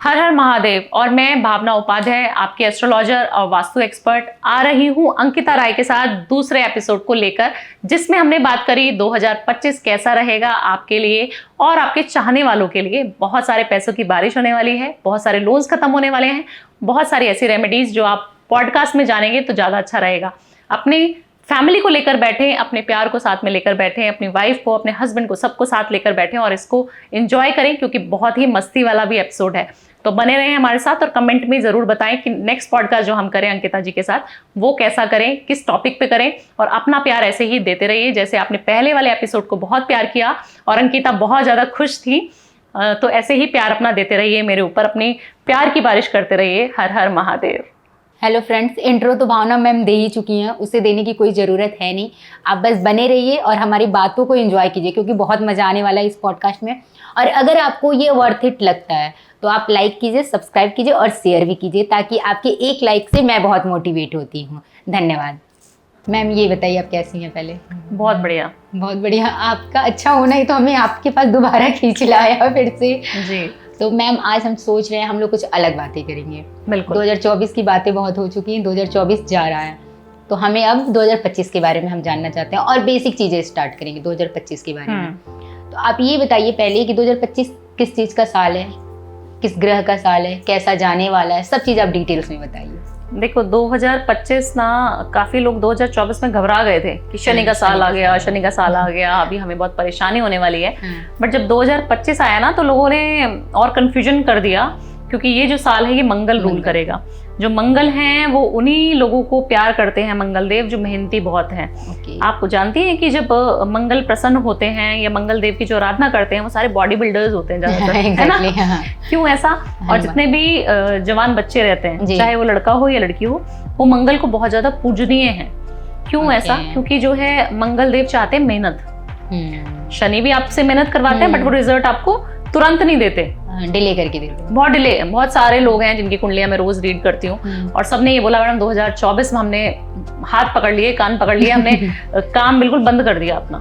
हर हर महादेव। और मैं भावना उपाध्याय, आपकी एस्ट्रोलॉजर और वास्तु एक्सपर्ट, आ रही हूँ अंकिता राय के साथ दूसरे एपिसोड को लेकर, जिसमें हमने बात करी 2025 कैसा रहेगा आपके लिए और आपके चाहने वालों के लिए। बहुत सारे पैसों की बारिश होने वाली है, बहुत सारे लोन्स खत्म होने वाले हैं, बहुत सारी ऐसी रेमेडीज जो आप पॉडकास्ट में जानेंगे तो ज़्यादा अच्छा रहेगा। अपनी फैमिली को लेकर बैठें, अपने प्यार को साथ में लेकर बैठें, अपनी वाइफ को, अपने हस्बैंड को, सबको साथ लेकर बैठें और इसको एंजॉय करें, क्योंकि बहुत ही मस्ती वाला भी एपिसोड है। तो बने रहें हमारे साथ और कमेंट में ज़रूर बताएं कि नेक्स्ट पॉडकास्ट जो हम करें अंकिता जी के साथ वो कैसा करें, किस टॉपिक पे करें। और अपना प्यार ऐसे ही देते रहिए जैसे आपने पहले वाले एपिसोड को बहुत प्यार किया और अंकिता बहुत ज़्यादा खुश थी। तो ऐसे ही प्यार अपना देते रहिए मेरे ऊपर, अपनी प्यार की बारिश करते रहिए। हर हर महादेव। हेलो फ्रेंड्स, इंट्रो तो भावना मैम दे ही चुकी हैं, उसे देने की कोई ज़रूरत है नहीं। आप बस बने रहिए और हमारी बातों को एंजॉय कीजिए, क्योंकि बहुत मज़ा आने वाला है इस पॉडकास्ट में। और अगर आपको ये वर्थ इट लगता है तो आप लाइक कीजिए, सब्सक्राइब कीजिए और शेयर भी कीजिए, ताकि आपके एक लाइक से मैं बहुत मोटिवेट होती हूँ। धन्यवाद। मैम ये बताइए आप कैसी हैं? पहले बहुत बढ़िया, बहुत बढ़िया। आपका अच्छा होना ही तो हमें आपके पास दोबारा खींच लाया फिर से जी। तो मैम आज हम सोच रहे हैं हम लोग कुछ अलग बातें करेंगे। बिल्कुल। 2024 की बातें बहुत हो चुकी हैं, 2024 जा रहा है, तो हमें अब 2025 के बारे में हम जानना चाहते हैं और बेसिक चीज़ें स्टार्ट करेंगे 2025 के बारे में। तो आप ये बताइए पहले कि 2025 किस चीज़ का साल है, किस ग्रह का साल है, कैसा जाने वाला है, सब चीज़ आप डिटेल्स में बताइए। देखो 2025 ना, काफ़ी लोग 2024 में घबरा गए थे कि शनि का साल आ गया, शनि का साल आ गया, अभी हमें बहुत परेशानी होने वाली है। बट जब 2025 आया ना तो लोगों ने और कंफ्यूजन कर दिया, क्योंकि ये जो साल है ये मंगल रूल करेगा। जो मंगल हैं वो उन्हीं लोगों को प्यार करते हैं, मंगल देव, जो मेहनती बहुत हैं। आप जानती हैं कि जब मंगल प्रसन्न होते हैं या मंगल देव की जो आराधना करते हैं वो सारे बॉडी बिल्डर्स होते हैं ज्यादातर, है ना? क्यों ऐसा? और जितने भी जवान बच्चे रहते हैं, चाहे वो लड़का हो या लड़की हो, वो मंगल को बहुत ज्यादा पूजनीय हैं। क्यों ऐसा? क्योंकि जो है मंगल देव चाहते हैं मेहनत। शनि भी आपसे मेहनत करवाते हैं, बट वो रिजल्ट आपको तुरंत नहीं देते, डिले करके देते, बहुत डिले। बहुत सारे लोग हैं जिनकी कुंडलियां मैं रोज रीड करती हूँ और सबने ये बोला मैडम 2024 में हमने हाथ पकड़ लिए, कान पकड़ लिए, हमने काम बिल्कुल बंद कर दिया अपना।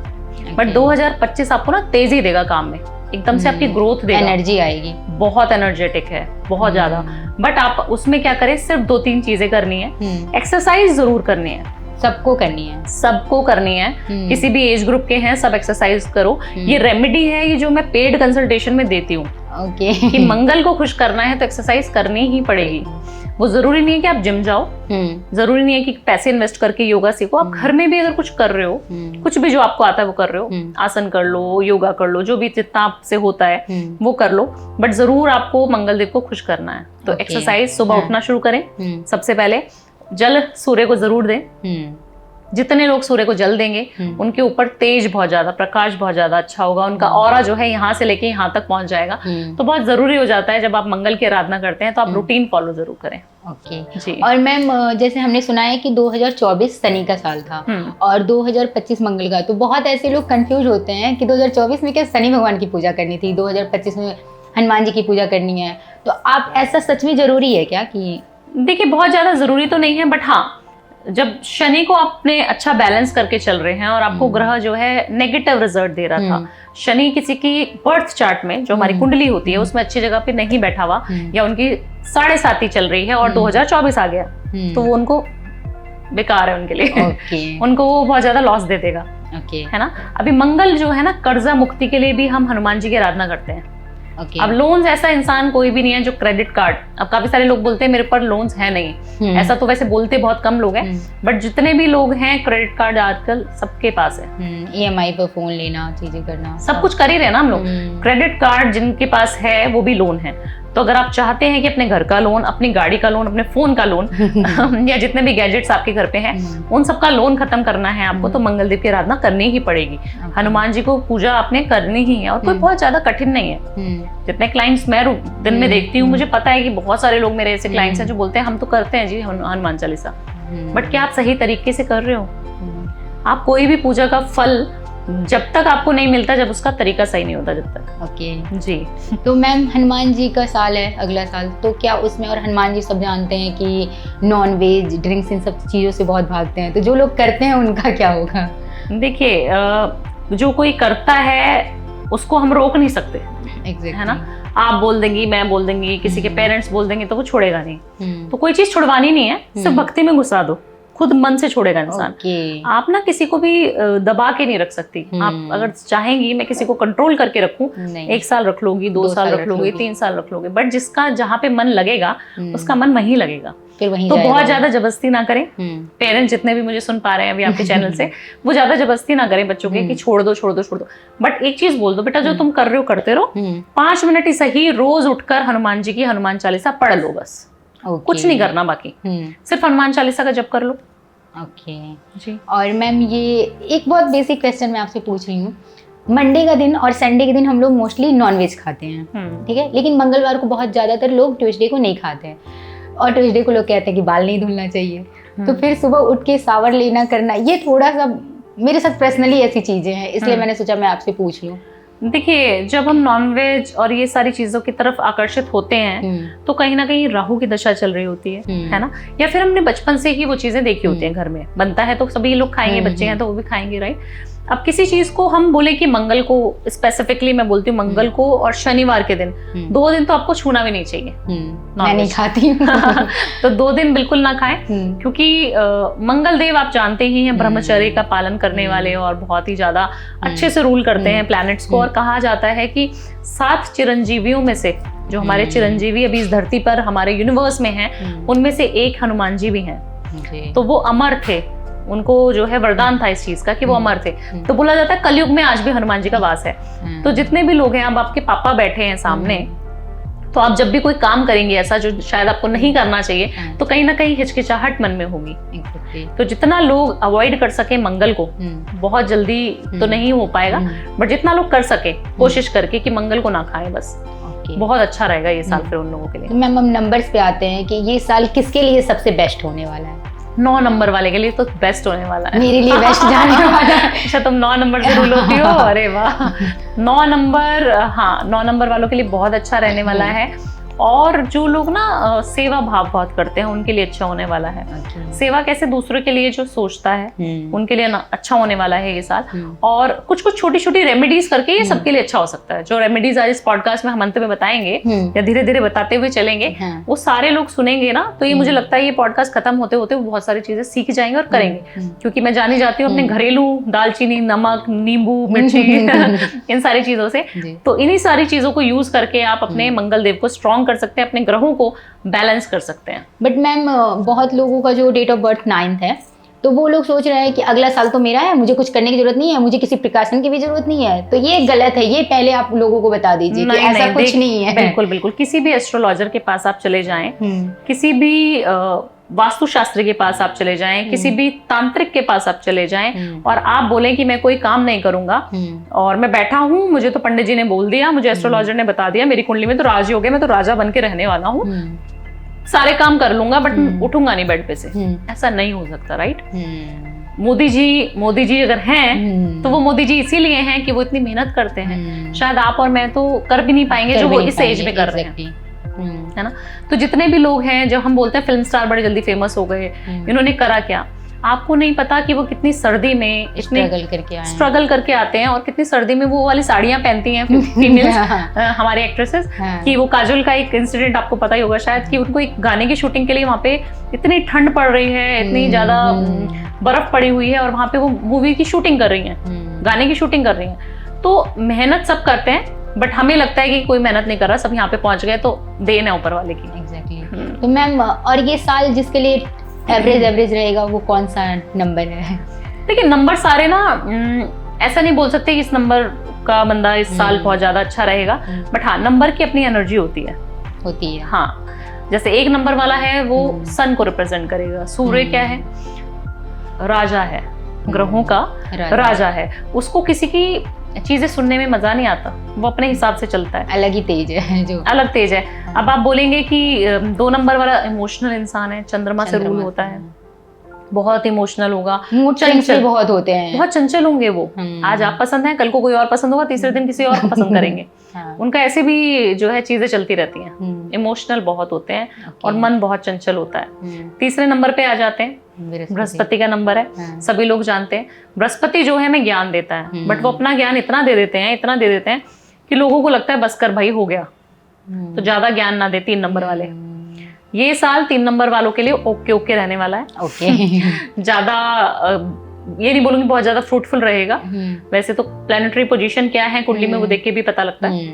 बट 2025 आपको ना तेजी देगा काम में, एकदम से आपकी ग्रोथ देगा, एनर्जी आएगी, बहुत एनर्जेटिक है, बहुत ज्यादा। बट आप उसमें क्या करें, सिर्फ 2-3 चीजें करनी है। एक्सरसाइज जरूर करनी है, सबको करनी है। किसी भी एज ग्रुप के हैं, सब एक्सरसाइज करो। ये रेमेडी है, ये जो मैं पेड कंसल्टेशन में देती हूँ। कि मंगल को खुश करना है तो एक्सरसाइज करनी ही पड़ेगी। वो जरूरी नहीं है कि आप जिम जाओ, जरूरी नहीं है कि पैसे इन्वेस्ट करके योगा सीखो। आप घर में भी अगर कुछ कर रहे हो, कुछ भी जो आपको आता है वो कर रहे हो, आसन कर लो, योगा कर लो, जो भी जितना आपसे होता है वो कर लो। बट जरूर आपको मंगल देव को खुश करना है। तो एक्सरसाइज, सुबह उठना शुरू करें। सबसे पहले जल सूर्य को जरूर दें। जितने लोग सूर्य को जल देंगे उनके ऊपर तेज बहुत ज्यादा, प्रकाश बहुत ज्यादा अच्छा होगा, उनका ऑरा जो है यहाँ से लेके यहाँ तक पहुंच जाएगा। तो बहुत जरूरी हो जाता है जब आप मंगल की आराधना करते हैं तो आप रूटीन फॉलो जरूर करें। जी। और मैम जैसे हमने सुना है कि 2024 शनि का साल था और 2025 मंगल का, तो बहुत ऐसे लोग कंफ्यूज होते हैं कि 2024 में क्या शनि भगवान की पूजा करनी थी, 2025 में हनुमान जी की पूजा करनी है। तो आप ऐसा सच में जरूरी है क्या? कि देखिए बहुत ज्यादा जरूरी तो नहीं है, बट हाँ, जब शनि को आपने अच्छा बैलेंस करके चल रहे हैं और आपको ग्रह जो है नेगेटिव रिजल्ट दे रहा था, शनि किसी की बर्थ चार्ट में जो हमारी कुंडली होती है उसमें अच्छी जगह पे नहीं बैठा हुआ, या उनकी 7.5 चल रही है और 2024 आ गया, तो वो उनको बेकार है उनके लिए। उनको वो बहुत ज्यादा लॉस दे देगा, है ना? अभी मंगल जो है ना, कर्जा मुक्ति के लिए भी हम हनुमान जी की आराधना करते हैं। अब लोन्स, ऐसा इंसान कोई भी नहीं है जो क्रेडिट कार्ड, अब काफी सारे लोग बोलते हैं मेरे पर लोन्स है नहीं, ऐसा तो वैसे बोलते बहुत कम लोग हैं, बट जितने भी लोग हैं क्रेडिट कार्ड आजकल सबके पास है। EMI पर फोन लेना, चीजें करना, सब कुछ कर ही रहे ना हम लोग। क्रेडिट कार्ड जिनके पास है वो भी लोन है। तो अगर आप चाहते हैं कि अपने घर का लोन, अपनी गाड़ी का लोन, अपने फोन का लोन या जितने भी गैजेट्स आपके घर पे हैं उन सबका लोन खत्म करना है आपको, तो मंगल देव की आराधना करनी ही पड़ेगी। हनुमान जी को पूजा आपने करनी ही है और कोई बहुत ज्यादा कठिन नहीं है। जितने क्लाइंट्स मैं दिन में देखती हूँ, मुझे पता है कि बहुत सारे लोग मेरे ऐसे क्लाइंट्स हैं जो बोलते हैं हम तो करते हैं जी हनुमान चालीसा, बट क्या आप सही तरीके से कर रहे हो? आप कोई भी पूजा का फल जब तक आपको नहीं मिलता, जब उसका तरीका सही नहीं होता, जब तक। जी। तो मैम हनुमान जी का साल है अगला साल, तो क्या उसमें, और हनुमान जी सब जानते हैं कि नॉन वेज, ड्रिंक्स, इन सब चीज़ों से बहुत भागते हैं, तो जो लोग करते हैं उनका क्या होगा? देखिए जो कोई करता है उसको हम रोक नहीं सकते, है ना? आप बोल देंगी, मैं बोल देंगी, किसी के पेरेंट्स बोल देंगे, तो वो छोड़ेगा नहीं। तो कोई चीज छुड़वानी नहीं है, सिर्फ भक्ति में घुसा दो, खुद मन से छोड़ेगा इंसान। आप ना किसी को भी दबा के नहीं रख सकती। आप अगर चाहेंगी मैं किसी को कंट्रोल करके रखूं, 1 साल रख लोगी, 2 साल रख लोगी, 3 साल रख लोगे, बट जिसका जहाँ पे मन लगेगा उसका मन वहीं लगेगा। फिर वहीं तो बहुत ज्यादा जबरदस्ती ना करें। पेरेंट्स जितने भी मुझे सुन पा रहे हैं अभी आपके चैनल से, वो ज्यादा जबरदस्ती ना करें बच्चों के कि छोड़ दो छोड़ दो छोड़ दो। बट एक चीज बोल दो, बेटा जो तुम कर रहे हो करते रहो, 5 मिनट ही सही रोज उठकर हनुमान जी की हनुमान चालीसा पढ़ लो बस। कुछ नहीं करना बाकी, सिर्फ हनुमान चालीसा का जप कर लो। ओके जी। और मैम ये एक बहुत बेसिक क्वेश्चन मैं आपसे पूछ रही हूँ, मंडे का दिन और संडे के दिन हम लोग मोस्टली नॉनवेज खाते हैं, ठीक है, लेकिन मंगलवार को बहुत ज़्यादातर लोग ट्यूसडे को नहीं खाते हैं, और ट्यूसडे को लोग कहते हैं कि बाल नहीं धुलना चाहिए। तो फिर सुबह उठ के शावर लेना करना, ये थोड़ा सा मेरे साथ पर्सनली ऐसी चीज़ें हैं, इसलिए मैंने सोचा मैं आपसे पूछ लूँ। देखिए, जब हम नॉनवेज और ये सारी चीजों की तरफ आकर्षित होते हैं तो कहीं ना कहीं राहु की दशा चल रही होती है ना, या फिर हमने बचपन से ही वो चीजें देखी होती हैं, घर में बनता है तो सभी लोग खाएंगे, बच्चे हैं तो वो भी खाएंगे, राइट। अब किसी चीज को हम बोले कि मंगल को, स्पेसिफिकली मैं बोलती हूँ मंगल को और शनिवार के दिन, 2 दिन तो आपको छूना भी नहीं चाहिए। मैं नहीं खाती हूँ तो 2 दिन बिल्कुल ना खाएं, क्योंकि मंगल देव आप जानते ही हैं ब्रह्मचर्य का पालन करने वाले और बहुत ही ज्यादा अच्छे से रूल करते हैं प्लैनेट्स को। और कहा जाता है कि 7 चिरंजीवियों में से, जो हमारे चिरंजीवी अभी इस धरती पर हमारे यूनिवर्स में हैं, उनमें से एक हनुमान जी भी हैं। तो वो अमर थे, उनको जो है वरदान था इस चीज का कि वो अमर थे। तो बोला जाता है कलयुग में आज भी हनुमान जी का वास है। तो जितने भी लोग हैं, अब आपके पापा बैठे हैं सामने, तो आप जब भी कोई काम करेंगे ऐसा जो शायद आपको नहीं करना चाहिए, तो कहीं ना कहीं हिचकिचाहट मन में होगी। तो जितना लोग अवॉइड कर सके मंगल को, बहुत जल्दी तो नहीं हो पाएगा, बट जितना लोग कर सके कोशिश करके कि मंगल को ना खाएं बस, बहुत अच्छा रहेगा ये साल फिर उन लोगों के लिए। मैम, हम नंबर्स पे आते हैं कि ये साल किसके लिए सबसे बेस्ट होने वाला है? 9 नंबर वाले के लिए तो बेस्ट होने वाला है। मेरे लिए बेस्ट जाने वाला है। अच्छा, तुम 9 नंबर से रूल होती हो? अरे वाह, 9 नंबर, हाँ 9 नंबर वालों के लिए बहुत अच्छा रहने वाला है। और जो लोग ना सेवा भाव बहुत करते हैं, उनके लिए अच्छा होने वाला है। सेवा कैसे, दूसरों के लिए जो सोचता है उनके लिए ना अच्छा होने वाला है ये साल। और कुछ कुछ छोटी छोटी रेमेडीज करके ये सबके लिए अच्छा हो सकता है। जो रेमेडीज आज इस पॉडकास्ट में हम अंत में बताएंगे या धीरे धीरे बताते हुए चलेंगे, वो सारे लोग सुनेंगे ना, तो ये मुझे लगता है ये पॉडकास्ट खत्म होते होते वो बहुत सारी चीजें सीख जाएंगे और करेंगे। क्योंकि मैं जानी जाती हूँ अपने घरेलू दालचीनी, नमक, नींबू, मिर्ची इन सारी चीजों से। तो इन्हीं सारी चीजों को यूज करके आप अपने मंगल देव को स्ट्रॉन्ग कर सकते हैं, अपने ग्रहों को बैलेंस कर सकते हैं। बट मैम, बहुत लोगों का जो डेट ऑफ बर्थ 9th है, तो वो लोग सोच रहे हैं कि अगला साल तो मेरा है, मुझे कुछ करने की जरूरत नहीं है, मुझे किसी प्रिकॉशन की भी जरूरत नहीं है। तो ये गलत है, ये पहले आप लोगों को बता दीजिए कि ऐसा कुछ नहीं है। बिल्कुल बिल्कुल, किसी भी एस्ट्रोलॉजर के पास आप चले जाएं, किसी भी वास्तुशास्त्री के पास आप चले जाएं, किसी भी तांत्रिक के पास आप चले जाएं, और आप बोलें कि मैं कोई काम नहीं करूंगा और मैं बैठा हूं, मुझे तो पंडित जी ने बोल दिया, मुझे एस्ट्रोलॉजर ने बता दिया, मेरी कुंडली में तो राज योग है, मैं तो राजा बन के रहने वाला हूँ, सारे काम कर लूंगा बट उठूंगा नहीं बेड पे से, ऐसा नहीं हो सकता, राइट। मोदी जी अगर हैं तो वो मोदी जी इसीलिए हैं कि वो इतनी मेहनत करते हैं, शायद आप और मैं तो कर भी नहीं पाएंगे जो वो इस एज में कर रहे हैं, है ना। तो जितने भी लोग हैं, जब हम बोलते हैं फिल्म स्टार बड़े जल्दी फेमस हो गए, इन्होंने करा क्या, आपको नहीं पता कि वो कितनी सर्दी में इतने स्ट्रगल करके आते हैं, और कितनी सर्दी में वो वाली साड़ियां पहनती हैं फीमेल्स, हमारे एक्ट्रेसेस, कि वो काजोल का एक इंसिडेंट आपको पता ही होगा शायद, कि उनको एक गाने की शूटिंग के लिए वहाँ पे इतनी ठंड पड़ रही है, इतनी ज्यादा बर्फ पड़ी हुई है, और वहाँ पे वो मूवी की शूटिंग कर रही है, गाने की शूटिंग कर रही है। तो मेहनत सब करते हैं, बट हमें लगता है कि कोई मेहनत नहीं कर रहा, सब यहाँ पे पहुंच गए, तो देन है ऊपर वाले की। एग्जैक्टली। तो मैम, और ये साल जिसके लिए एवरेज रहेगा, वो कौन सा नंबर है? देखिए, नंबर सारे ना ऐसा नहीं बोल सकते कि इस नंबर का बंदा इस साल बहुत ज्यादा अच्छा रहेगा, बट हाँ, नंबर की अपनी एनर्जी होती है। हाँ, जैसे 1 नंबर वाला है वो सन को रिप्रेजेंट करेगा। सूर्य क्या है? राजा है, ग्रहों का राजा है। उसको किसी की चीजें सुनने में मजा नहीं आता, वो अपने हिसाब से चलता है, अलग ही तेज है, जो अलग तेज है। अब आप बोलेंगे कि 2 नंबर वाला इमोशनल इंसान है, चंद्रमा से रूल होता है, बहुत इमोशनल होगा, चंचल बहुत होते हैं, बहुत चंचल होंगे वो। आज आप पसंद है, कल को कोई और पसंद होगा, तीसरे दिन किसी और को पसंद करेंगे। उनका ऐसे भी जो है चीजें चलती रहती हैं, इमोशनल बहुत होते हैं, और मन बहुत चंचल होता है। तीसरे नंबर पे आ जाते हैं, बृहस्पति का नंबर है, सभी लोग जानते हैं। बृहस्पति जो है हमें ज्ञान देता है, बट वो अपना ज्ञान इतना दे देते हैं कि लोगों को लगता है बस कर भाई, हो गया, तो ज्यादा ज्ञान ना दे 3 नंबर वाले। ये साल 3 नंबर वालों के लिए ओके ओके रहने वाला है। ओके। ज्यादा ये नहीं बोलूंगी बहुत ज्यादा फ्रूटफुल रहेगा, वैसे तो प्लैनेटरी पोजीशन क्या है कुंडली में वो देख के भी पता लगता है,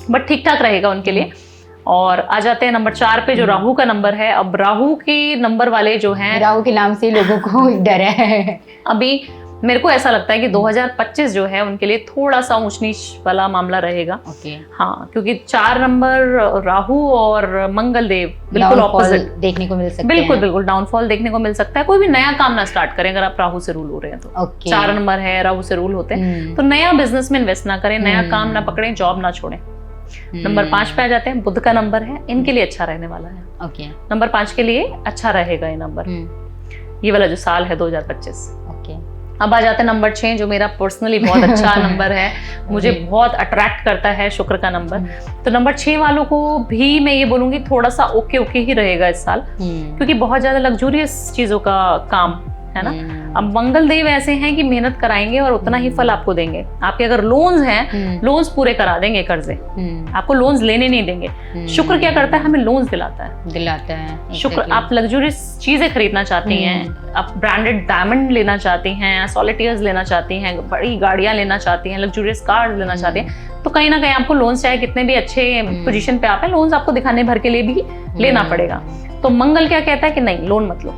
बट ठीक ठाक रहेगा उनके लिए। और आ जाते हैं नंबर 4 पे जो राहु का नंबर है। अब राहु के नंबर वाले जो हैं, राहु के नाम से लोगों को डर है। अभी मेरे को ऐसा लगता है कि 2025 जो है उनके लिए थोड़ा सा ऊंच नीच वाला मामला रहेगा। ओके। हाँ, क्योंकि 4 नंबर राहु और मंगल देव बिल्कुल ऑपोजिट देखने को मिल सकते बिल्कुल हैं। बिल्कुल डाउनफॉल देखने को मिल सकता है। कोई भी नया काम ना स्टार्ट करें अगर आप राहु से रूल हो रहे हैं तो। ओके। 4 नंबर है, राहु से रूल होते हैं, तो नया बिजनेस में इन्वेस्ट ना करें, नया काम ना पकड़ें, जॉब ना छोड़ें। नंबर 5 पे आ जाते हैं, बुध का नंबर है, इनके लिए अच्छा रहने वाला है। ओके। नंबर 5 के लिए अच्छा रहेगा ये नंबर, ये वाला जो साल है 2025। ओके। अब आ जाते हैं नंबर 6 जो मेरा पर्सनली बहुत अच्छा नंबर है, मुझे बहुत अट्रैक्ट करता है, शुक्र का नंबर। तो नंबर 6 वालों को भी मैं ये बोलूंगी थोड़ा सा ओके ओके ही रहेगा इस साल, क्योंकि बहुत ज्यादा लग्जूरियस चीजों का काम है ना। अब मंगल देव ऐसे हैं कि मेहनत कराएंगे और उतना ही फल आपको देंगे। आपके अगर लोन्स हैं, लोन्स पूरे करा देंगे, कर्जे आपको लोन्स लेने नहीं देंगे। शुक्र क्या करता है, हमें लोन्स दिलाता है। शुक्र, आप लग्जूरियस चीजें खरीदना चाहती हैं, आप ब्रांडेड डायमंड लेना चाहती हैं, सॉलिटेयर्स लेना चाहती हैं, बड़ी गाड़ियां लेना चाहती हैं, लग्जूरियस कार्स लेना चाहती हैं, तो कहीं ना कहीं आपको लोन्स, चाहे कितने भी अच्छे पोजीशन पे आप हैं, लोन्स आपको दिखाने भर के लिए भी लेना पड़ेगा। तो मंगल क्या कहता है कि नहीं, लोन मत लो।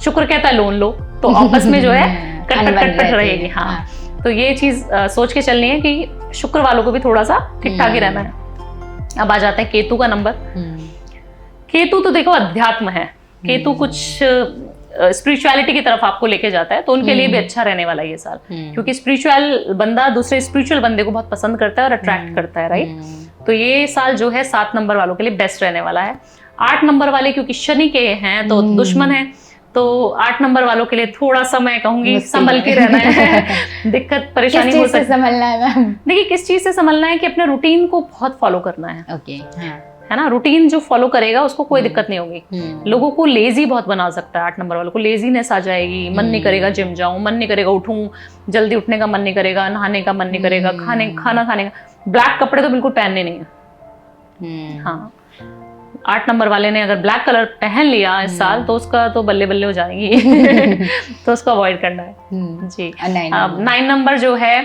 शुक्र कहता है लोन लो, तो आपस में जो है कटपट रहेगी। हाँ, तो ये चीज सोच के चलनी है कि शुक्र वालों को भी थोड़ा सा ठीक ठाक ही रहना है। अब आ जाते हैं केतु का नंबर। केतु तो देखो अध्यात्म है, केतु कुछ स्पिरिचुअलिटी की तरफ आपको लेके जाता है, तो उनके लिए भी अच्छा रहने वाला है ये साल, क्योंकि स्पिरिचुअल बंदा दूसरे स्पिरिचुअल बंदे को बहुत पसंद करता है और अट्रैक्ट करता है, राइट। तो ये साल जो है 7 नंबर वालों के लिए बेस्ट रहने वाला है। 8 नंबर वाले क्योंकि शनि के हैं तो दुश्मन है, तो 8 नंबर वालों के लिए थोड़ा सा मैं कहूंगी संभल के रहना है। दिक्कत परेशानी हो सकती है। संभलना है मैम? देखिए किस चीज से संभलना है कि अपने रूटीन को बहुत फॉलो करना है। ओके। है ना, रूटीन जो फॉलो करेगा उसको कोई दिक्कत नहीं होगी। लोगों को लेजी बहुत बना सकता है 8 नंबर वालों को, लेजीनेस आ जाएगी, मन नहीं करेगा जिम जाऊं, मन नहीं करेगा उठूं, जल्दी उठने का मन नहीं करेगा, नहाने का मन नहीं करेगा, खाना खाने का। ब्लैक कपड़े तो बिल्कुल पहनने नहीं है। हाँ, 8 नंबर वाले ने अगर ब्लैक कलर पहन लिया इस साल तो उसका तो बल्ले बल्ले हो जाएंगी। तो उसको अवॉइड करना है जी। 9 नंबर जो है,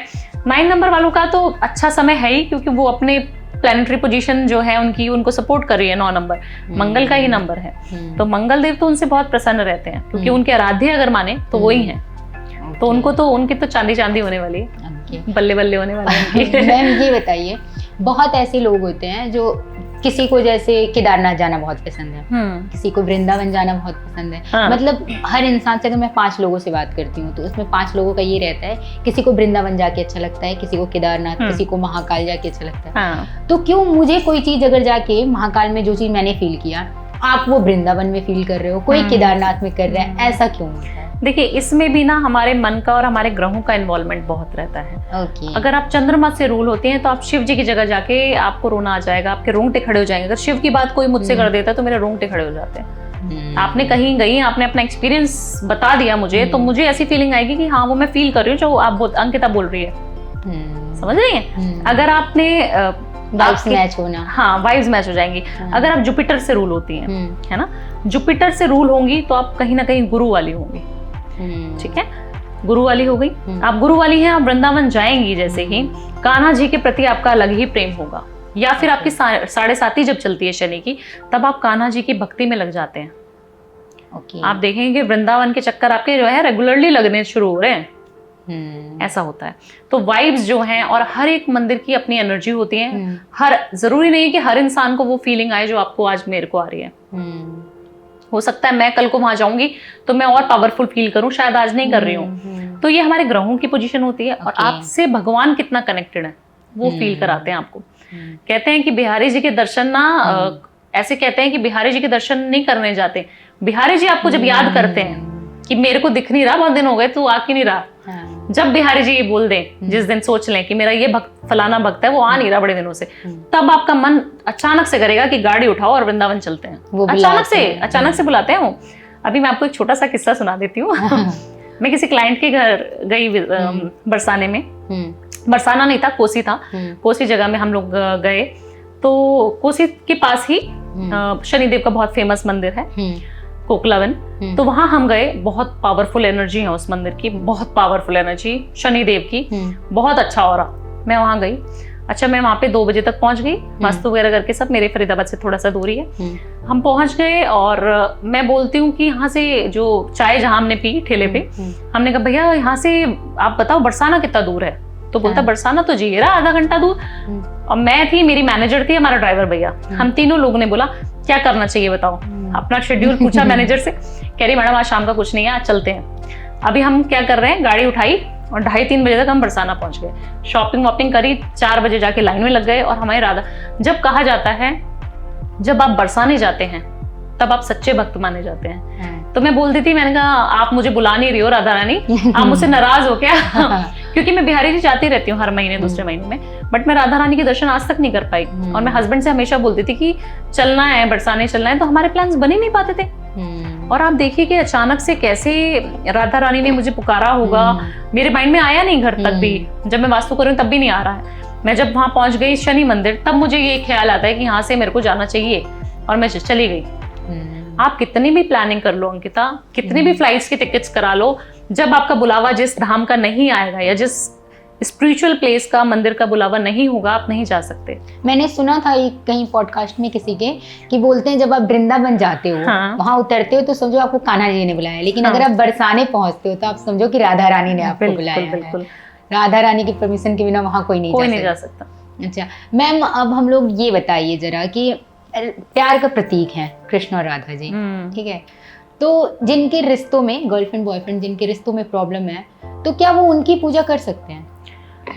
9 नंबर वालों का तो अच्छा समय है ही, क्योंकि वो अपने प्लैनेटरी पोजीशन जो है उनकी, उनको सपोर्ट कर रही है। 9 नंबर मंगल का ही नंबर है, तो मंगल देव तो उनसे बहुत प्रसन्न रहते हैं, क्योंकि उनके आराध्य अगर माने तो वो ही है। तो उनको तो उनकी तो चांदी चांदी होने वाली है, बल्ले बल्ले होने वाले हैं। मैम ये बताइए, बहुत ऐसे लोग होते हैं जो किसी को जैसे केदारनाथ जाना बहुत पसंद है, किसी को वृंदावन जाना बहुत पसंद है। हाँ। मतलब हर इंसान से, अगर मैं 5 लोगों से बात करती हूँ तो उसमें 5 लोगों का ये रहता है, किसी को वृंदावन जाके अच्छा लगता है, किसी को केदारनाथ, किसी को महाकाल जाके अच्छा लगता है। हाँ। तो क्यों मुझे कोई चीज अगर जाके महाकाल में जो चीज मैंने फील किया, आप वो वृंदावन में फील कर रहे हो, कोई केदारनाथ में कर रहा है, ऐसा क्यों होता है? देखिए इसमें भी ना हमारे मन का और हमारे ग्रहों का इन्वॉल्वमेंट बहुत रहता है। Okay. अगर आप चंद्रमा से रूल होती हैं तो आप शिव जी की जगह जाके आपको रोना आ जाएगा, आपके रोंगटे खड़े हो जाएंगे। अगर शिव की बात कोई मुझसे कर देता है तो मेरे रोंगटे खड़े हो जाते हैं। आपने कहीं गई, आपने अपना एक्सपीरियंस बता दिया मुझे, तो मुझे ऐसी फीलिंग आएगी कि हाँ वो मैं फील कर रही हूँ जो आप अंकिता बोल रही है। समझ रही है? अगर आपने वाइब्स मैच होना, हाँ वाइब्स मैच हो जाएंगी। अगर आप जुपिटर से रूल होती हैं, है ना, जुपिटर से रूल होंगी तो आप कहीं ना कहीं गुरु वाली होंगी। ठीक है, गुरु वाली हो गई। आप गुरु वाली हैं, आप वृंदावन जाएंगी, जैसे ही कान्हा जी के प्रति आपका अलग ही प्रेम होगा, या फिर आपकी 7.5 जब चलती है शनि की, तब आप कान्हा जी की भक्ति में लग जाते हैं। Okay. आप देखेंगे वृंदावन के चक्कर आपके जो है रेगुलरली लगने शुरू हो रहे हैं। ऐसा होता है। तो वाइब्स जो हैं, और हर एक मंदिर की अपनी एनर्जी होती है। हर जरूरी नहीं है कि हर इंसान को वो फीलिंग आए जो आपको आज मेरे को आ रही है। हो सकता है मैं कल को वहां जाऊंगी तो मैं और पावरफुल फील करूं, शायद आज नहीं कर रही हूँ। तो ये हमारे ग्रहों की पोजीशन होती है, और आपसे भगवान कितना कनेक्टेड है वो फील कराते हैं आपको। कहते हैं कि बिहारी जी के दर्शन ना, ऐसे कहते हैं कि बिहारी जी के दर्शन नहीं करने जाते, बिहारी जी आपको जब याद करते हैं कि मेरे को दिख नहीं रहा, बहुत दिन हो गए, तू आ क्यों नहीं रहा, जब बिहारी जी ये बोल दें, जिस दिन सोच लें कि मेरा ये भक्त, फलाना भक्त है, वो आ नहीं रहा बड़े दिनों से, तब आपका मन अचानक से करेगा कि गाड़ी उठाओ और वृंदावन चलते हैं। अचानक से बुलाते हैं वो। अभी मैं आपको एक छोटा सा किस्सा सुना देती हूँ। मैं किसी क्लाइंट के घर गई बरसाने में, बरसाना नहीं था, कोसी था, कोसी जगह में हम लोग गए। तो कोसी के पास ही शनिदेव का बहुत फेमस मंदिर है, कोकलावन। तो वहां हम गए। बहुत पावरफुल एनर्जी है उस मंदिर की, बहुत पावरफुल एनर्जी शनिदेव की, बहुत अच्छा हो रहा। मैं वहां गई। अच्छा, मैं वहां पे 2 बजे तक पहुंच गई, वास्तु वगैरह करके सब। मेरे फरीदाबाद से थोड़ा सा दूरी है। हम पहुंच गए और मैं बोलती हूँ कि यहाँ से जो चाय जहाँ हमने पी ठेले पे, हमने कहा भैया यहाँ से आप बताओ बरसाना कितना दूर है? तो बोलता बरसाना तो जी रहा आधा घंटा दूर। और मैं थी, मेरी मैनेजर थी, हमारा ड्राइवर भैया, हम तीनों लोगों ने बोला क्या करना चाहिए बताओ। अपना शेड्यूल पूछा मैनेजर से, कह रही मैडम आज शाम का कुछ नहीं है, आज चलते हैं। अभी हम क्या कर रहे हैं, गाड़ी उठाई और 2:30-3 बजे तक हम बरसाना पहुंच गए। शॉपिंग वॉपिंग करी, 4 बजे जाके लाइन में लग गए। और हमारे राधा, जब कहा जाता है जब आप बरसाने जाते हैं तब आप सच्चे भक्त माने जाते हैं। तो मैं बोलती थी, मैंने कहा आप मुझे बुला नहीं रही हो राधा रानी, आप मुझसे नाराज हो क्या? क्योंकि मैं बिहारी जी जाती रहती हूँ हर महीने दूसरे महीने में, बट मैं राधा रानी के दर्शन आज तक नहीं कर पाई। और मैं हस्बैंड से हमेशा बोलती थी कि चलना है, बरसाने चलना है, तो हमारे प्लान्स बन ही नहीं पाते थे। और आप देखिए कि अचानक से कैसे राधा रानी ने मुझे पुकारा होगा। मेरे माइंड में आया नहीं, घर तक भी जब मैं वास्तु कर रही हूँ तब भी नहीं आ रहा है। मैं जब वहां पहुंच गई शनि मंदिर, तब मुझे ये ख्याल आता है कि यहाँ से मेरे को जाना चाहिए, और मैं चली गई। आप कितनी भी प्लानिंग कर लो अंकिता, कितनी भी फ्लाइट्स की टिकट्स करा लो, जब आपका बुलावा जिस धाम का नहीं आएगा या जिस स्पिरिचुअल प्लेस का, मंदिर का बुलावा नहीं होगा, आप नहीं जा सकते। मैंने सुना था एक कहीं पॉडकास्ट में किसी के, कि बोलते हैं जब आप वृंदावन जाते हो, वहां उतरते हो तो समझो आपको कान्हा जी ने बुलाया, लेकिन अगर आप बरसाने पहुंचते हो तो आप समझो कि राधा रानी ने आपको बुलाया है। राधा रानी की परमिशन के बिना वहां कोई नहीं जा सकता। अच्छा मैम, अब हम लोग ये बताइए जरा कि प्यार का प्रतीक है कृष्ण और राधा जी, ठीक है, तो जिनके रिश्तों में, गर्लफ्रेंड बॉयफ्रेंड जिनके रिश्तों में प्रॉब्लम है, तो क्या वो उनकी पूजा कर सकते हैं?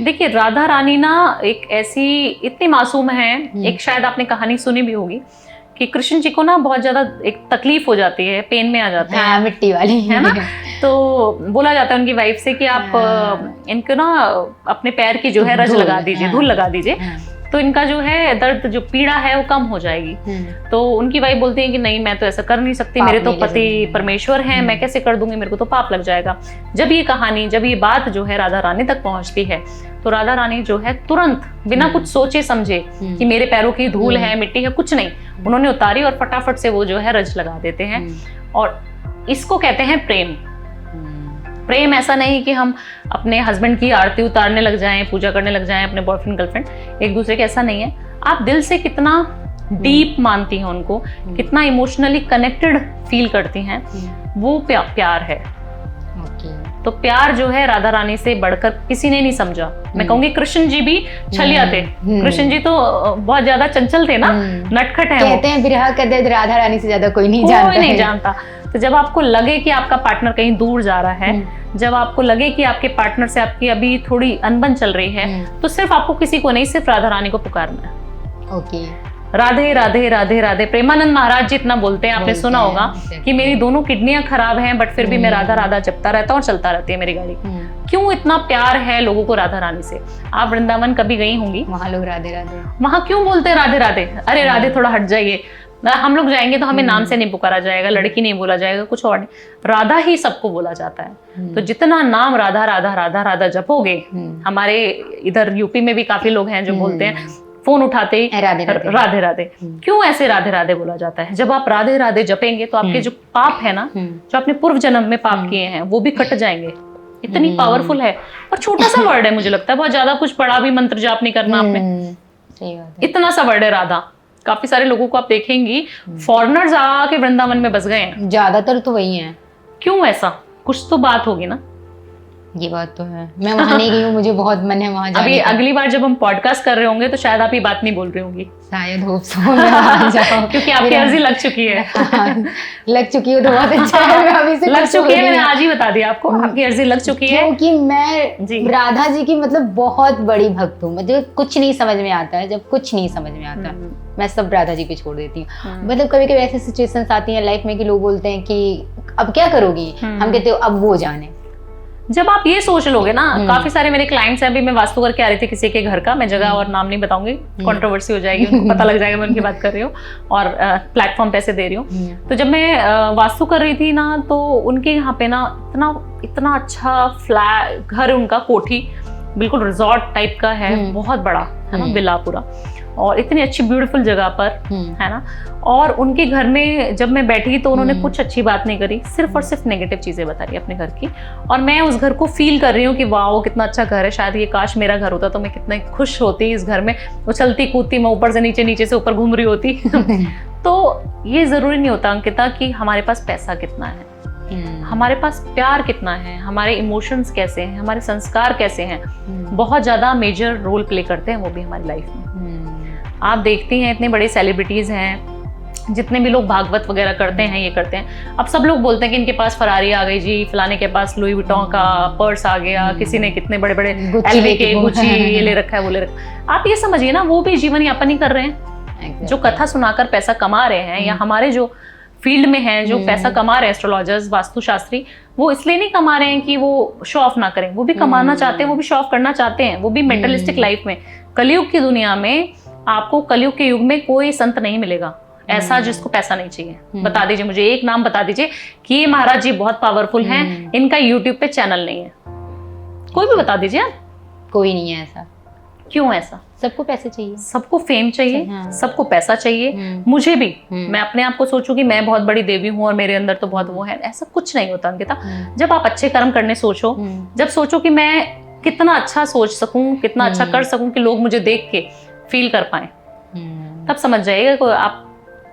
देखिए राधा रानी ना एक ऐसी, इतनी मासूम है। एक शायद आपने कहानी सुनी भी होगी कि कृष्ण जी को ना बहुत ज्यादा एक तकलीफ हो जाती है, पेन में आ जाते हैं। हाँ, मिट्टी वाली है ना। तो बोला जाता है उनकी वाइफ से कि आप इनको ना अपने पैर की जो है रज लगा दीजिए, धूल लगा दीजिए, तो इनका जो है दर्द, जो पीड़ा है वो कम हो जाएगी। तो उनकी वाइफ बोलती है कि नहीं मैं तो ऐसा कर नहीं सकती, मेरे तो पति परमेश्वर हैं, मैं कैसे कर दूंगी, मेरे को तो पाप लग जाएगा। जब ये कहानी, जब ये बात जो है राधा रानी तक पहुंचती है, तो राधा रानी जो है तुरंत बिना कुछ सोचे समझे कि मेरे पैरों की धूल है, मिट्टी है, कुछ नहीं, उन्होंने उतारी और फटाफट से वो जो है रज लगा देते हैं। और इसको कहते हैं प्रेम। प्रेम ऐसा नहीं कि हम अपने हस्बैंड की आरती उतारने लग जाएं, पूजा करने लग जाएं, अपने बॉयफ्रेंड गर्लफ्रेंड एक दूसरे के, ऐसा नहीं है। आप दिल से कितना डीप मानती हैं उनको, कितना इमोशनली कनेक्टेड फील करती हैं, वो प्यार है। तो प्यार जो है राधा रानी से बढ़कर किसी ने नहीं समझा। मैं कहूंगी कृष्ण जी भी छलिया थे। कृष्ण जी तो बहुत ज्यादा चंचल थे ना, नटखट है। कहते हैं विरह का दर्द राधा रानी से ज्यादा कोई नहीं जानता। तो जब आपको लगे कि आपका पार्टनर कहीं दूर जा रहा है, जब आपको लगे कि आपके पार्टनर से आपकी अभी थोड़ी अनबन चल रही है, तो सिर्फ आपको किसी को नहीं, सिर्फ राधा रानी को पुकारना है। ओके। राधे राधे राधे राधे। प्रेमानंद महाराज जी इतना बोलते हैं, आपने सुना होगा कि मेरी दोनों किडनियां खराब हैं, बट फिर भी मैं राधा राधा जपता रहता हूँ और चलता रहती है मेरी गाड़ी। क्यों इतना प्यार है लोगों को राधा रानी से? आप वृंदावन कभी गई होंगी, वहां लोग राधे राधे, वहां क्यों बोलते हैं राधे राधे? अरे राधे थोड़ा हट जाइए, हम लोग जाएंगे तो हमें नाम से नहीं पुकारा जाएगा, लड़की नहीं बोला जाएगा, कुछ और नहीं, राधा ही सबको बोला जाता है। तो जितना नाम राधा राधा राधा राधा जपोगे, हमारे इधर यूपी में भी काफी लोग हैं जो बोलते हैं, फोन उठाते ही राधे राधे राधे राधे। क्यों ऐसे राधे राधे बोला जाता है? जब आप राधे राधे जपेंगे तो आपके जो पाप है ना, जो आपने पूर्व जन्म में पाप किए हैं, वो भी कट जाएंगे। इतनी पावरफुल है। और छोटा सा वर्ड है, मुझे लगता है बहुत ज्यादा कुछ बड़ा भी मंत्र जाप नहीं करना आपने, इतना सा वर्ड है राधा। काफी सारे लोगों को आप देखेंगी, फॉरेनर्स आके वृंदावन में बस गए हैं, ज्यादातर तो वही हैं। क्यों ऐसा? कुछ तो बात होगी ना। ये बात तो है। मैं वहां नहीं गई हूँ, मुझे बहुत मन है वहां जाने अभी का। अगली बार जब हम पॉडकास्ट कर रहे होंगे तो शायद आप ये बात नहीं बोल रही होंगी, शायद होप सो मैं वहां जाऊं क्योंकि आपकी अर्जी लग चुकी है। लग चुकी है तो बहुत अच्छा है। मैं अभी से लग चुकी है, मैंने आज ही बता दिया आपको, आपकी अर्जी लग चुकी है। क्योंकि मैं राधा जी की मतलब बहुत बड़ी भक्त हूँ। मुझे कुछ नहीं समझ में आता है, जब कुछ नहीं समझ में आता मैं सब राधा जी पे छोड़ देती हूँ। मतलब कभी कभी ऐसी सिचुएशंस आती हैं लाइफ में कि लोग बोलते हैं कि अब क्या करोगी, हम कहते हो अब वो जाने। जब आप ये सोच लोगे ना, काफी सारे मेरे क्लाइंट्स हैं, अभी मैं वास्तु करके आ रही थी किसी के घर का, मैं जगह और नाम नहीं बताऊंगी, कंट्रोवर्सी हो जाएगी, उनको पता लग जाएगा मैं उनकी बात कर रही हूँ और प्लेटफॉर्म पैसे दे रही हूँ। तो जब मैं वास्तु कर रही थी ना, तो उनके यहाँ पे ना इतना अच्छा फ्लैट घर, उनका कोठी बिल्कुल रिजॉर्ट टाइप का है, बहुत बड़ा है ना, विला पूरा। और इतनी अच्छी ब्यूटीफुल जगह पर, है ना। और उनके घर में जब मैं बैठी तो उन्होंने कुछ अच्छी बात नहीं करी, सिर्फ और सिर्फ नेगेटिव चीजें बताई अपने घर की। और मैं उस घर को फील कर रही हूँ कि वाह कितना अच्छा घर है, शायद ये काश मेरा घर होता तो मैं कितने खुश होती इस घर में, उछलती कूदती मैं ऊपर से नीचे, नीचे से ऊपर घूम रही होती। तो ये जरूरी नहीं होता अंकिता कि हमारे पास पैसा कितना है, हमारे पास प्यार कितना है, हमारे इमोशंस कैसे हैं, हमारे संस्कार कैसे हैं, बहुत ज्यादा मेजर रोल प्ले करते हैं वो भी हमारी लाइफ में। आप देखती हैं इतने बड़े सेलिब्रिटीज हैं, जितने भी लोग भागवत वगैरह करते हैं, ये करते हैं, अब सब लोग बोलते हैं कि इनके पास फरारी आ गई जी, फलाने के पास लुई विटॉन का पर्स आ गया, किसी ने कितने बड़े बड़े एलवी के गुच्ची ये ले रखा है, वो ले रखा है। आप ये समझिए ना, वो भी जीवन यापन ही कर रहे हैं। जो कथा सुनाकर पैसा कमा रहे हैं, या हमारे जो फील्ड में हैं जो पैसा कमा रहे हैं, एस्ट्रोलॉजर्स, वास्तुशास्त्री, वो इसलिए नहीं कमा रहे हैं कि वो शो ऑफ ना करें, वो भी कमाना चाहते हैं, वो भी शो ऑफ करना चाहते हैं, वो भी मेटलिस्टिक लाइफ में। कलयुग की दुनिया में आपको, कलयुग के युग में कोई संत नहीं मिलेगा ऐसा जिसको पैसा नहीं चाहिए। बता दीजिए मुझे, एक नाम बता दीजिए कि ये महाराज जी बहुत पावरफुल हैं, इनका यूट्यूब पे चैनल नहीं है, कोई भी बता दीजिए आप। कोई नहीं है ऐसा। क्यों ऐसा? सबको पैसे चाहिए, सबको फेम चाहिए, सबको पैसा चाहिए। मुझे भी, मैं अपने आप को सोचूं कि मैं बहुत बड़ी देवी हूँ और मेरे अंदर तो बहुत वो है, ऐसा कुछ नहीं होता अंकिता। जब आप अच्छे कर्म करने सोचो, जब सोचो कि मैं कितना अच्छा सोच सकूं, कितना अच्छा कर सकूं कि लोग मुझे देख के फील कर पाए, तब समझ जाइएगा कि आप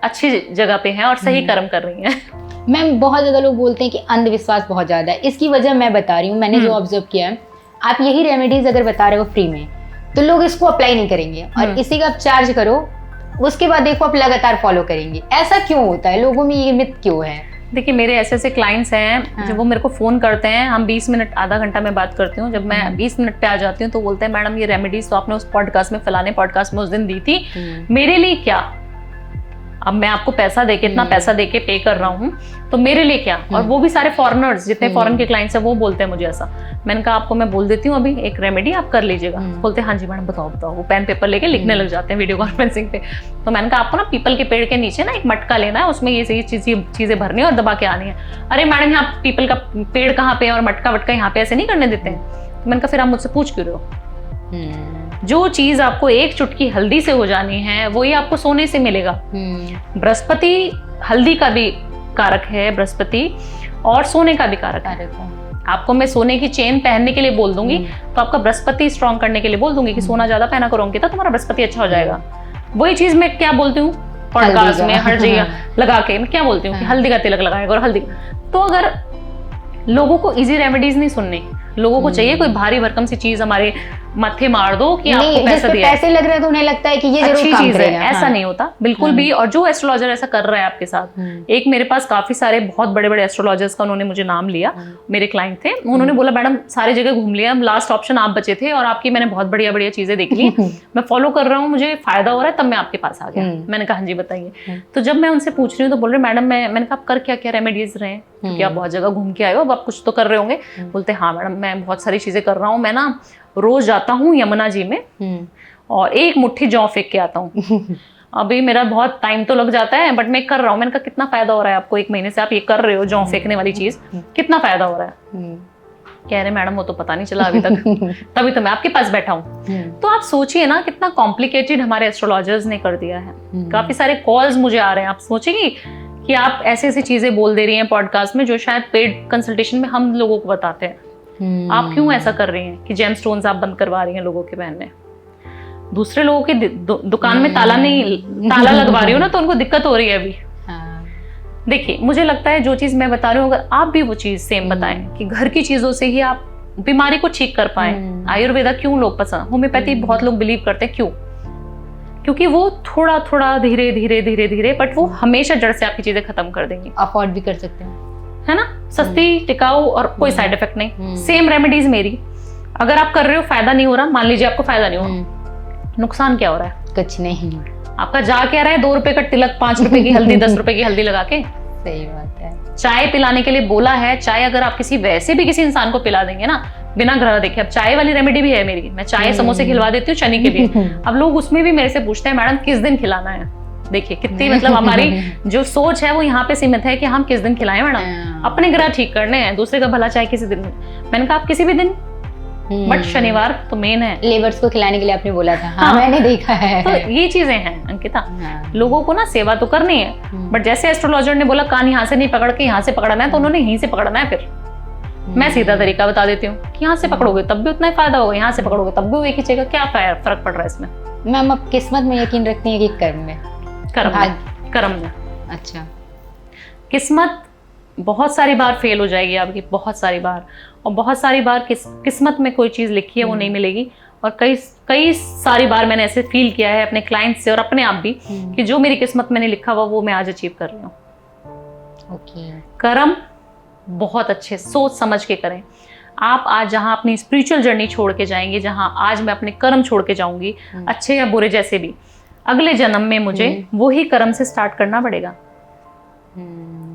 अच्छी जगह पे हैं और सही कर्म कर रही हैं। मैम बहुत ज्यादा लोग बोलते हैं कि अंधविश्वास बहुत ज्यादा है, इसकी वजह मैं बता रही हूँ, मैंने जो ऑब्जर्व किया है, आप यही रेमेडीज अगर बता रहे हो फ्री में तो लोग इसको अप्लाई नहीं करेंगे, और इसी का आप चार्ज करो, उसके बाद देखो आप लगातार फॉलो करेंगे। ऐसा क्यों होता है, लोगों में ये मिथ क्यों है? देखिए मेरे ऐसे क्लाइंट्स हैं जब वो मेरे को फोन करते हैं, हम 20 मिनट आधा घंटा में बात करती हूँ, जब मैं 20 मिनट पे आ जाती हूँ तो बोलते हैं मैडम ये रेमेडीज तो आपने उस पॉडकास्ट में, फलाने पॉडकास्ट में उस दिन दी थी, मेरे लिए क्या? अब मैं आपको पैसा देके, इतना पैसा देके पे कर रहा हूँ, तो मेरे लिए क्या? और वो भी सारे फॉरेनर्स, जितने फॉरेन के क्लाइंट्स हैं वो बोलते हैं मुझे ऐसा। मैंने कहा आपको मैं बोल देती हूँ अभी एक रेमेडी, आप कर लीजिएगा। बोलते हैं हाँ जी मैडम बताओ बताओ, वो पेन पेपर लेके लिखने लग जाते हैं वीडियो कॉन्फ्रेंसिंग पे। तो मैंने कहा आपको ना पीपल के पेड़ के नीचे ना एक मटका लेना है, उसमें ये चीजें भरनी है और दबा के आनी है। अरे मैडम यहाँ पीपल का पेड़ कहाँ पे और मटका वटका यहाँ पे ऐसे नहीं करने देते हैं। तो मैंने कहा फिर आप मुझसे पूछ क्यों रहे हो? जो चीज आपको एक चुटकी हल्दी से हो जानी है वही आपको सोने से मिलेगा। बृहस्पति हल्दी का भी कारक है, बृहस्पति, और सोने का भी कारक है। आपको मैं सोने की चेन पहनने के लिए बोल दूंगी तो आपका बृहस्पति स्ट्रॉन्ग करने के लिए बोल दूंगी कि सोना ज्यादा पहना करोगे तो तुम्हारा बृहस्पति अच्छा हो जाएगा। वही चीज मैं क्या बोलती हूँ पॉडकास्ट में हर जगह लगा के, मैं क्या बोलती हूँ कि हल्दी का तिलक लगाएगा और हल्दी। तो अगर लोगों को इजी रेमेडीज नहीं सुननी, लोगों को चाहिए कोई भारी भरकम सी चीज हमारे माथे मार दो कि आपको पैसा दिया, पैसे लग रहे हैं तो उन्हें लगता है कि ये जरूर काम करेगा। ऐसा नहीं होता बिल्कुल भी। और जो एस्ट्रोलॉजर ऐसा कर रहा है आपके साथ, एक मेरे पास काफी सारे बहुत बड़े बड़े एस्ट्रोलॉजर्स का उन्होंने मुझे नाम लिया, मेरे क्लाइंट थे, उन्होंने बोला मैडम सारी जगह घूम लिया, लास्ट ऑप्शन आप बचे थे और आपकी मैंने बहुत बढ़िया बढ़िया चीजें देख ली, मैं फॉलो कर रहा हूँ, मुझे फायदा हो रहा है, तब मैं आपके पास आ गया। मैंने कहा हाँ जी बताइए। तो जब मैं उनसे पूछ रही हूँ तो बोल रहे मैडम मैंने कहा आप कर क्या क्या रेमेडीज रहे हैं, क्योंकि आप बहुत जगह घूम के आए हो, अब आप कुछ तो कर रहे होंगे। बोलते हाँ मैडम मैं बहुत सारी चीजें कर रहा हूँ, मैं ना रोज जाता हूँ यमुना जी में और एक मुट्ठी जौ फेंक के आता हूँ। अभी मेरा बहुत टाइम तो लग जाता है बट मैं कर रहा हूँ। मैंने कहा कितना फायदा हो रहा है आपको, 1 महीने से आप ये कर रहे हो जौ फेंकने वाली चीज, कितना फायदा हो रहा है? कह रहे मैडम वो तो पता नहीं चला अभी तक, तभी तो मैं आपके पास बैठा हूँ। तो आप सोचिए ना कितना कॉम्प्लिकेटेड हमारे एस्ट्रोलॉजर्स ने कर दिया है। काफी सारे कॉल्स मुझे आ रहे हैं, आप सोचेंगे कि आप ऐसी ऐसी चीजें बोल दे रही हैं पॉडकास्ट में जो शायद पेड कंसल्टेशन में हम लोगों को बताते हैं। आप क्यों ऐसा कर रही हैं कि जेम स्टोन्स आप बंद करवा रही हैं लोगों के पहनने, दूसरे लोगों की दुकान में ताला लगवा रही हो ना, तो उनको दिक्कत हो रही है अभी। देखिए मुझे लगता है जो चीज मैं बता रही हूँ अगर आप भी वो चीज सेम बताएं कि घर की चीजों से ही आप बीमारी को ठीक कर पाए। आयुर्वेदा क्यों लोग पसंद, होम्योपैथी बहुत लोग बिलीव करते हैं, क्यों? क्योंकि वो थोड़ा थोड़ा धीरे धीरे धीरे धीरे बट वो हमेशा जड़ से आपकी चीजें खत्म कर देंगी। अफोर्ड भी कर सकते हैं, है ना, सस्ती टिकाऊ और कोई साइड इफेक्ट नहीं। सेम रेमेडीज मेरी, अगर आप कर रहे हो फायदा नहीं हो रहा, मान लीजिए आपको फायदा नहीं हो रहा, नुकसान क्या हो रहा है? कुछ नहीं। आपका जा क्या रहा है? 2 रुपए का तिलक, 5 रुपए की हल्दी, 10 रुपए की हल्दी लगा के। सही बात है। चाय पिलाने के लिए बोला है, चाय अगर आप वैसे भी किसी इंसान को पिला देंगे ना बिना ग्रह देखे, अब चाय वाली रेमेडी भी है मेरी, मैं चाय समोसे खिलवा देती हूँ शनि के लिए। अब लोग उसमें भी मेरे से पूछते हैं मैडम किस दिन खिलाना है। देखिए कितनी मतलब हमारी जो सोच है वो यहाँ पे सीमित है कि हम किस दिन खिलाएं मैडम, अपने ग्रह ठीक करने हैं, दूसरे का भला चाहे किसी दिन। मैंने कहा आप किसी भी दिन बट शनिवार तो मेन है। लेबर्स को खिलाने के लिए आपने बोला था। हाँ, मैंने देखा है। तो ये चीजें हैं अंकिता, लोगों को ना सेवा तो करनी है, बट जैसे एस्ट्रोलॉजर ने बोला कान यहाँ से नहीं पकड़ के यहाँ से पकड़ना है, तो उन्होंने यहीं से पकड़ना है। फिर मैं सीधा तरीका बता देती हूँ कि यहाँ से पकड़ोगे तब भी उतना ही फायदा होगा, यहाँ से पकड़ोगे तब भी वो एक ही जगह, क्या फर्क पड़ रहा है इसमें। मैम आप किस्मत में यकीन रखती हैं कि कर्म में? कर्म में। अच्छा। किस्मत बहुत सारी बार फेल हो जाएगी आपकी, बहुत सारी बार, और बहुत सारी बार किस्मत में कोई चीज लिखी है वो नहीं मिलेगी। और कई सारी बार मैंने ऐसे फील किया है अपने क्लाइंट से और अपने आप भी कि जो मेरी किस्मत में नहीं लिखा हुआ वो मैं आज अचीव कर रही हूँ। ओके। कर्म बहुत अच्छे सोच समझ के करें। आप आज जहाँ अपनी स्पिरिचुअल जर्नी छोड़ के जाएंगे, जहाँ आज मैं अपने कर्म छोड़ के जाऊंगी, अच्छे या बुरे जैसे भी, अगले जन्म में मुझे वही कर्म से स्टार्ट करना पड़ेगा।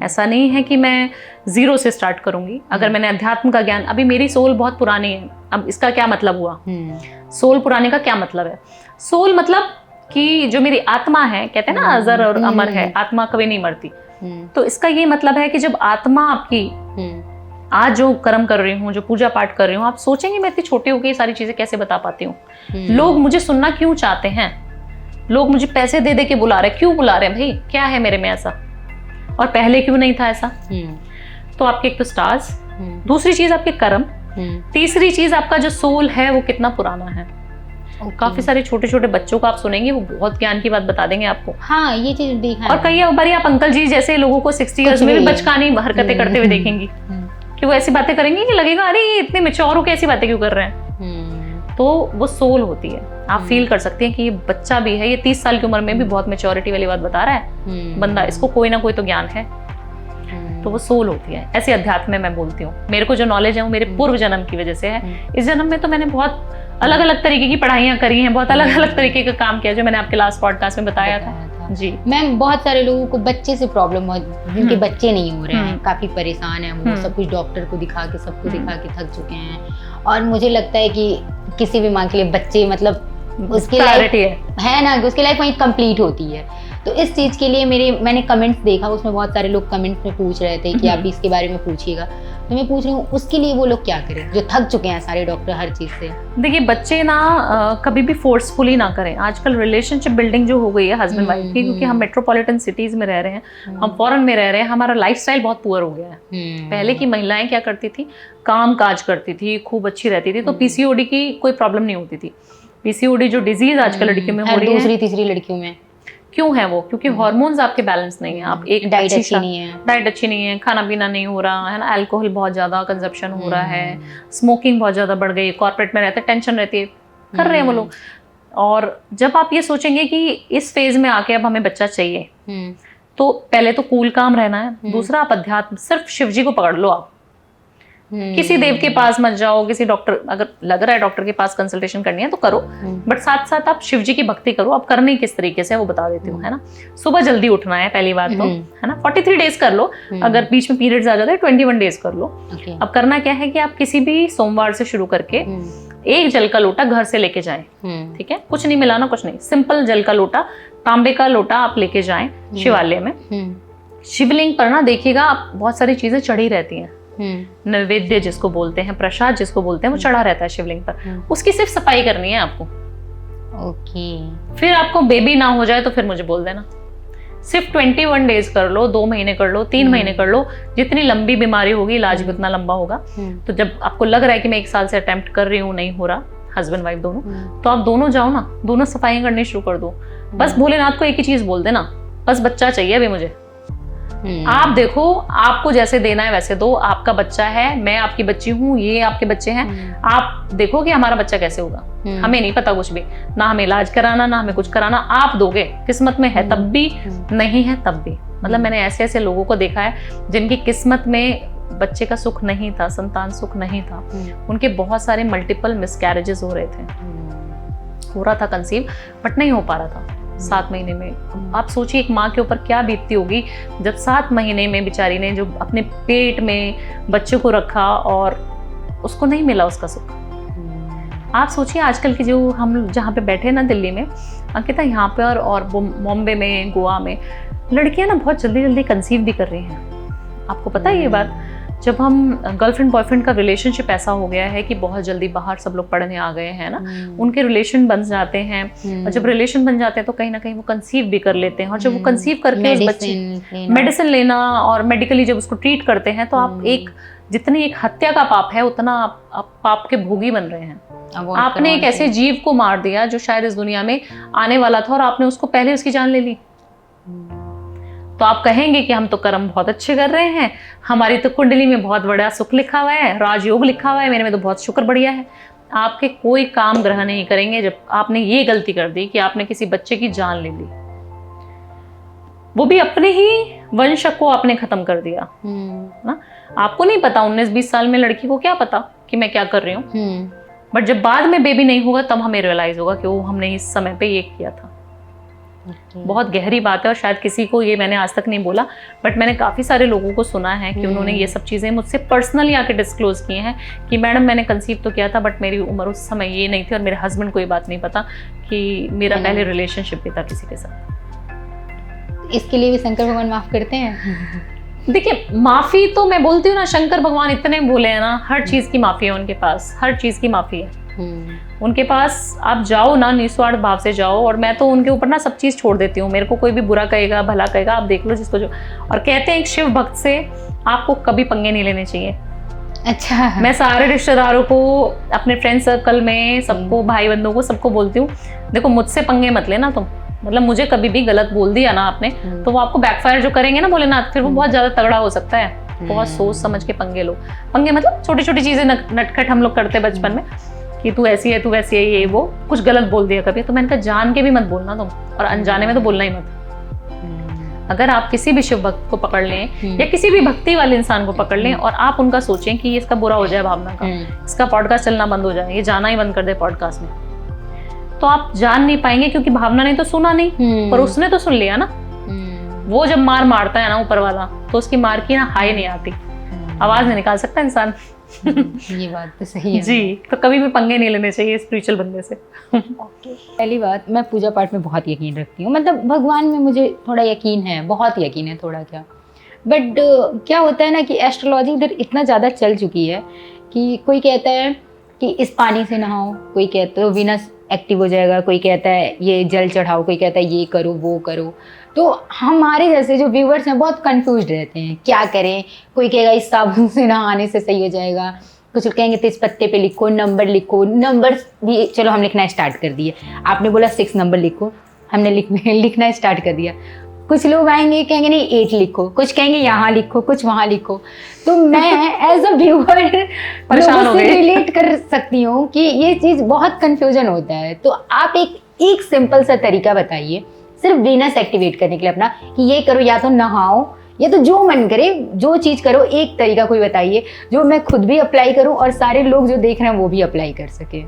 ऐसा नहीं है कि मैं जीरो से स्टार्ट करूंगी। अगर मैंने अध्यात्म का ज्ञान, अभी मेरी सोल बहुत पुरानी है, अब इसका क्या मतलब हुआ? सोल पुराने का क्या मतलब है? सोल मतलब कि जो मेरी आत्मा है, कहते हैं ना अजर और अमर है, आत्मा कभी नहीं मरती। तो इसका ये मतलब है कि जब आत्मा आपकी आज जो कर्म कर रही हूँ, जो पूजा पाठ कर रही हूँ, आप सोचेंगे मैं इतनी छोटी होकर ये सारी चीजें कैसे बता पाती हूँ। लोग मुझे सुनना क्यों चाहते हैं, लोग मुझे पैसे दे दे के बुला रहे, क्यों बुला रहे हैं भाई, क्या है मेरे में ऐसा, और पहले क्यों नहीं था ऐसा? तो आपके एक तो स्टार्स, दूसरी चीज आपके कर्म, तीसरी चीज आपका जो सोल है वो कितना पुराना है। काफी सारे छोटे छोटे बच्चों को आप सुनेंगे, वो बहुत ज्ञान की बात बता देंगे आपको। हाँ, ये चीज देखा है। और कई बार आप अंकल जी जैसे लोगों को 60 इयर्स में भी बचकानी हरकतें करते हुए देखेंगी कि वो ऐसी बातें करेंगे कि लगेगा अरे ये इतने मैच्योर हो के ऐसी बातें क्यों कर रहे हैं। तो वो सोल होती है, आप फील कर सकते हैं कि ये बच्चा भी है, ये 30 साल की उम्र में भी बहुत मैच्योरिटी वाली बात बता रहा है बंदा, इसको कोई ना कोई तो ज्ञान है। तो वो सोल होती है। ऐसे अध्यात्म में मैं बोलती हूँ, मेरे को जो नॉलेज है वो मेरे पूर्व जन्म की वजह से है। इस जन्म में तो मैंने बहुत अलग अलग तरीके की पढ़ाइयाँ करी हैं, बहुत अलग अलग तरीके का काम किया, जो मैंने आपके लास्ट पॉडकास्ट में बताया था। जी मैम, बहुत सारे लोगों को बच्चे से प्रॉब्लम हो, जिनके बच्चे नहीं हो रहे हैं, काफी परेशान है वो, सब कुछ डॉक्टर को दिखा के, सबको दिखा के थक चुके हैं। और मुझे लगता है कि किसी भी माँ के लिए बच्चे मतलब उसकी लाइफ है ना, उसकी लाइफ वहीं कंप्लीट होती है। तो इस चीज के लिए मैंने कमेंट्स देखा, उसमें बहुत सारे लोग कमेंट्स में पूछ रहे थे कि आप इसके बारे में पूछिएगा। तो मैं पूछ रही हूँ उसके लिए वो लोग क्या करें जो थक चुके हैं सारे डॉक्टर हर चीज से। देखिए बच्चे ना कभी भी फोर्सफुली ना करें। आजकल रिलेशनशिप बिल्डिंग जो हो गई है हस्बैंड वाइफ की, क्योंकि हम मेट्रोपॉलिटन सिटीज में रह रहे हैं, हम फॉरेन में रह रहे हैं, हमारा लाइफस्टाइल बहुत पुअर हो गया है। पहले की महिलाएं क्या करती थी, काम काज करती थी, खूब अच्छी रहती थी, तो पीसीओडी की कोई प्रॉब्लम नहीं होती थी। पीसीओडी जो डिजीज आजकल लड़कियों में हो रही है, दूसरी तीसरी लड़कियों में क्यों है वो? क्योंकि हार्मोन्स आपके बैलेंस नहीं है, आप एक डाइट अच्छी नहीं है, खाना पीना नहीं हो रहा है ना, अल्कोहल बहुत ज्यादा कंजप्शन हो रहा है, स्मोकिंग बहुत ज्यादा बढ़ गई, कॉर्पोरेट में रहते, टेंशन रहती है, कर रहे हैं वो लोग। और जब आप ये सोचेंगे कि इस फेज में आके अब हमें बच्चा चाहिए, तो पहले तो कूल काम रहना है, दूसरा आप अध्यात्म, सिर्फ शिव जी को पकड़ लो। आप किसी देव के पास मत जाओ, किसी डॉक्टर, अगर लग रहा है डॉक्टर के पास कंसल्टेशन करनी है तो करो, बट साथ साथ आप शिव जी की भक्ति करो। आप करनी किस तरीके से वो बता देती हूँ, है ना। सुबह जल्दी उठना है पहली बात तो, है ना। 43 डेज कर लो, अगर बीच में पीरियड्स आ जाते हैं 21 डेज कर लो। अब करना क्या है कि आप किसी भी सोमवार से शुरू करके एक जल का लोटा घर से लेके जाएं, ठीक है, कुछ नहीं मिलाना, कुछ नहीं, सिंपल जल का लोटा, तांबे का लोटा आप लेके जाएं शिवालय में। शिवलिंग पर ना देखिएगा आप बहुत सारी चीजें चढ़ी रहती हैं, नैवेद्य जिसको बोलते हैं, प्रसाद जिसको बोलते हैं, वो चढ़ा रहता है शिवलिंग पर। उसकी सिर्फ सफाई करनी है आपको। ओके। फिर आपको बेबी ना हो जाए तो फिर मुझे बोल देना। सिर्फ 21 डेज कर लो, 2 महीने कर लो, 3 महीने कर लो, जितनी लंबी बीमारी होगी इलाज भी उतना लंबा होगा। तो जब आपको लग रहा है कि मैं 1 साल से अटेम्प्ट कर रही हूँ, नहीं हो रहा, हस्बैंड वाइफ दोनों, तो आप दोनों जाओ ना, दोनों सफाइयां करनी शुरू कर दो। बस भोलेनाथ को एक ही चीज बोल देना, बस बच्चा चाहिए अभी मुझे। आप देखो, आपको जैसे देना है वैसे दो, आपका बच्चा है, मैं आपकी बच्ची हूँ, ये आपके बच्चे हैं, आप देखो कि हमारा बच्चा कैसे होगा। हमें नहीं पता कुछ भी, ना हमें इलाज कराना, ना हमें कुछ कराना, आप दोगे। किस्मत में है तब भी, नहीं है तब भी। मतलब मैंने ऐसे ऐसे लोगों को देखा है जिनकी किस्मत में बच्चे का सुख नहीं था, संतान सुख नहीं था, उनके बहुत सारे मल्टीपल मिसकैरेजेस हो रहे थे, हो रहा था कंसीव, बट नहीं हो पा रहा था 7 महीने में। आप सोचिए एक माँ के ऊपर क्या बीतती होगी जब 7 महीने में बेचारी ने जो अपने पेट में बच्चे को रखा और उसको नहीं मिला उसका सुख। आप सोचिए आजकल की जो हम जहाँ पे बैठे ना दिल्ली में, अंकिता, यहाँ पर और बॉम्बे में, गोवा में लड़कियां ना बहुत जल्दी जल्दी कंसीव भी कर रही हैं। आपको पता है ये बात? जब हम गर्लफ्रेंड बॉयफ्रेंड का रिलेशनशिप ऐसा हो गया है कि बहुत जल्दी बाहर सब लोग पढ़ने आ गए हैं ना, उनके रिलेशन बन जाते हैं, और जब रिलेशन बन जाते हैं तो कहीं ना कहीं वो कंसीव भी कर लेते हैं, और जब वो कंसीव करके उस बच्चे मेडिसिन लेना और मेडिकली जब उसको ट्रीट करते हैं तो आप एक जितनी एक हत्या का पाप है उतना आप पाप के भोगी बन रहे हैं। आपने एक ऐसे जीव को मार दिया जो शायद इस दुनिया में आने वाला था और आपने उसको पहले उसकी जान ले ली। तो आप कहेंगे कि हम तो कर्म बहुत अच्छे कर रहे हैं, हमारी तो कुंडली में बहुत बड़ा सुख लिखा हुआ है, राजयोग लिखा हुआ है, मेरे में तो बहुत शुक्र बढ़िया है। आपके कोई काम ग्रह नहीं करेंगे जब आपने ये गलती कर दी कि आपने किसी बच्चे की जान ले ली, वो भी अपने ही वंश को आपने खत्म कर दिया ना। आपको नहीं पता, 19-20 साल में लड़की को क्या पता कि मैं क्या कर रही हूँ, बट जब बाद में बेबी नहीं होगा तब हमें रियलाइज होगा कि वो हमने इस समय पे ये किया था। बहुत गहरी बात है और शायद किसी को ये मैंने आज तक नहीं बोला, बट मैंने काफ़ी सारे लोगों को सुना है कि उन्होंने ये सब चीज़ें मुझसे पर्सनली आके डिस्क्लोज किए हैं कि मैडम मैंने कंसीव तो किया था बट मेरी उम्र उस समय ये नहीं थी, और मेरे हस्बैंड को ये बात नहीं पता कि मेरा पहले रिलेशनशिप भी था किसी के साथ। इसके लिए भी शंकर भगवान माफ करते हैं? देखिए, माफ़ी तो मैं बोलती हूँ ना, शंकर भगवान इतने बोले हैं ना, हर चीज़ की माफ़ी है उनके पास, हर चीज़ की माफ़ी है उनके पास। आप जाओ ना, निस्वार्थ भाव से जाओ, और मैं तो उनके ऊपर ना सब चीज़ छोड़ देती हूँ। मेरे को कोई भी बुरा कहेगा भला कहेगा, आप देख लो जिसको जो। और कहते हैं एक शिव भक्त से आपको कभी पंगे नहीं लेने चाहिए। अच्छा। मैं सारे रिश्तेदारों को, अपने फ्रेंड सर्कल में सबको, भाई बंधुओं को, सबको बोलती हूँ, देखो मुझसे पंगे मत लेना तुम। मतलब मुझे कभी भी गलत बोल दिया ना आपने, तो वो आपको बैकफायर जो करेंगे ना भोलेनाथ, फिर वो बहुत ज्यादा तगड़ा हो सकता है। बहुत सोच समझ के पंगे लो। पंगे मतलब छोटी छोटी चीजें नटखट हम लोग करते बचपन में कि तू ऐसी है, तू वैसी है, ये वो कुछ गलत बोल दिया कभी, तो मैंने कहा जान के भी मत बोलना तुम, और अनजाने में तो बोलना ही मत। अगर आप किसी भी शिव भक्त को पकड़ लें या किसी भी भक्ति वाले इंसान को पकड़ लें और आप उनका सोचें कि इसका बुरा हो जाए भावना का, इसका पॉडकास्ट चलना बंद हो जाए, ये जाना ही बंद कर दे पॉडकास्ट में, तो आप जान नहीं पाएंगे, क्योंकि भावना ने तो सुना नहीं पर उसने तो सुन लिया ना। वो जब मारता है ना ऊपर वाला, तो उसकी मार की ना हाई नहीं आती, आवाज नहीं निकाल सकता इंसान। ये बात तो सही है जी। तो कभी भी पंगे नहीं लेने चाहिए स्पिरिचुअल बंदे से। पहली बात, मैं पूजा पाठ में बहुत यकीन रखती हूँ, मतलब भगवान में मुझे थोड़ा यकीन है, बहुत यकीन है, थोड़ा क्या। बट क्या होता है ना कि एस्ट्रोलॉजी इधर इतना ज़्यादा चल चुकी है कि कोई कहता है कि इस पानी से नहाओ, कोई कहता है वीनस एक्टिव हो जाएगा, कोई कहता है ये जल चढ़ाओ, कोई कहता है ये करो वो करो। तो हमारे जैसे जो व्यूअर्स हैं बहुत कंफ्यूज रहते हैं, क्या करें। कोई कहेगा इस साबुन से नहाने से सही हो जाएगा, कुछ लोग कहेंगे तेज पत्ते पे लिखो, नंबर लिखो। नंबर भी चलो हम लिखना स्टार्ट कर दिए, आपने बोला 6 नंबर लिखो, हमने लिखना स्टार्ट कर दिया। कुछ लोग आएंगे कहेंगे नहीं 8 लिखो, कुछ कहेंगे यहाँ लिखो, कुछ वहाँ लिखो। तो मैं एज अ व्यूअर परेशान हो गए, रिलेट कर सकती हूँ कि ये चीज़ बहुत कंफ्यूजन होता है। तो आप एक सिंपल सा तरीका बताइए सिर्फ वीनस एक्टिवेट करने के लिए अपना, कि ये करो, या तो नहाओ या तो जो मन करे जो चीज़ करो। एक तरीका कोई बताइए जो मैं खुद भी अप्लाई करूँ और सारे लोग जो देख रहे हैं वो भी अप्लाई कर सके।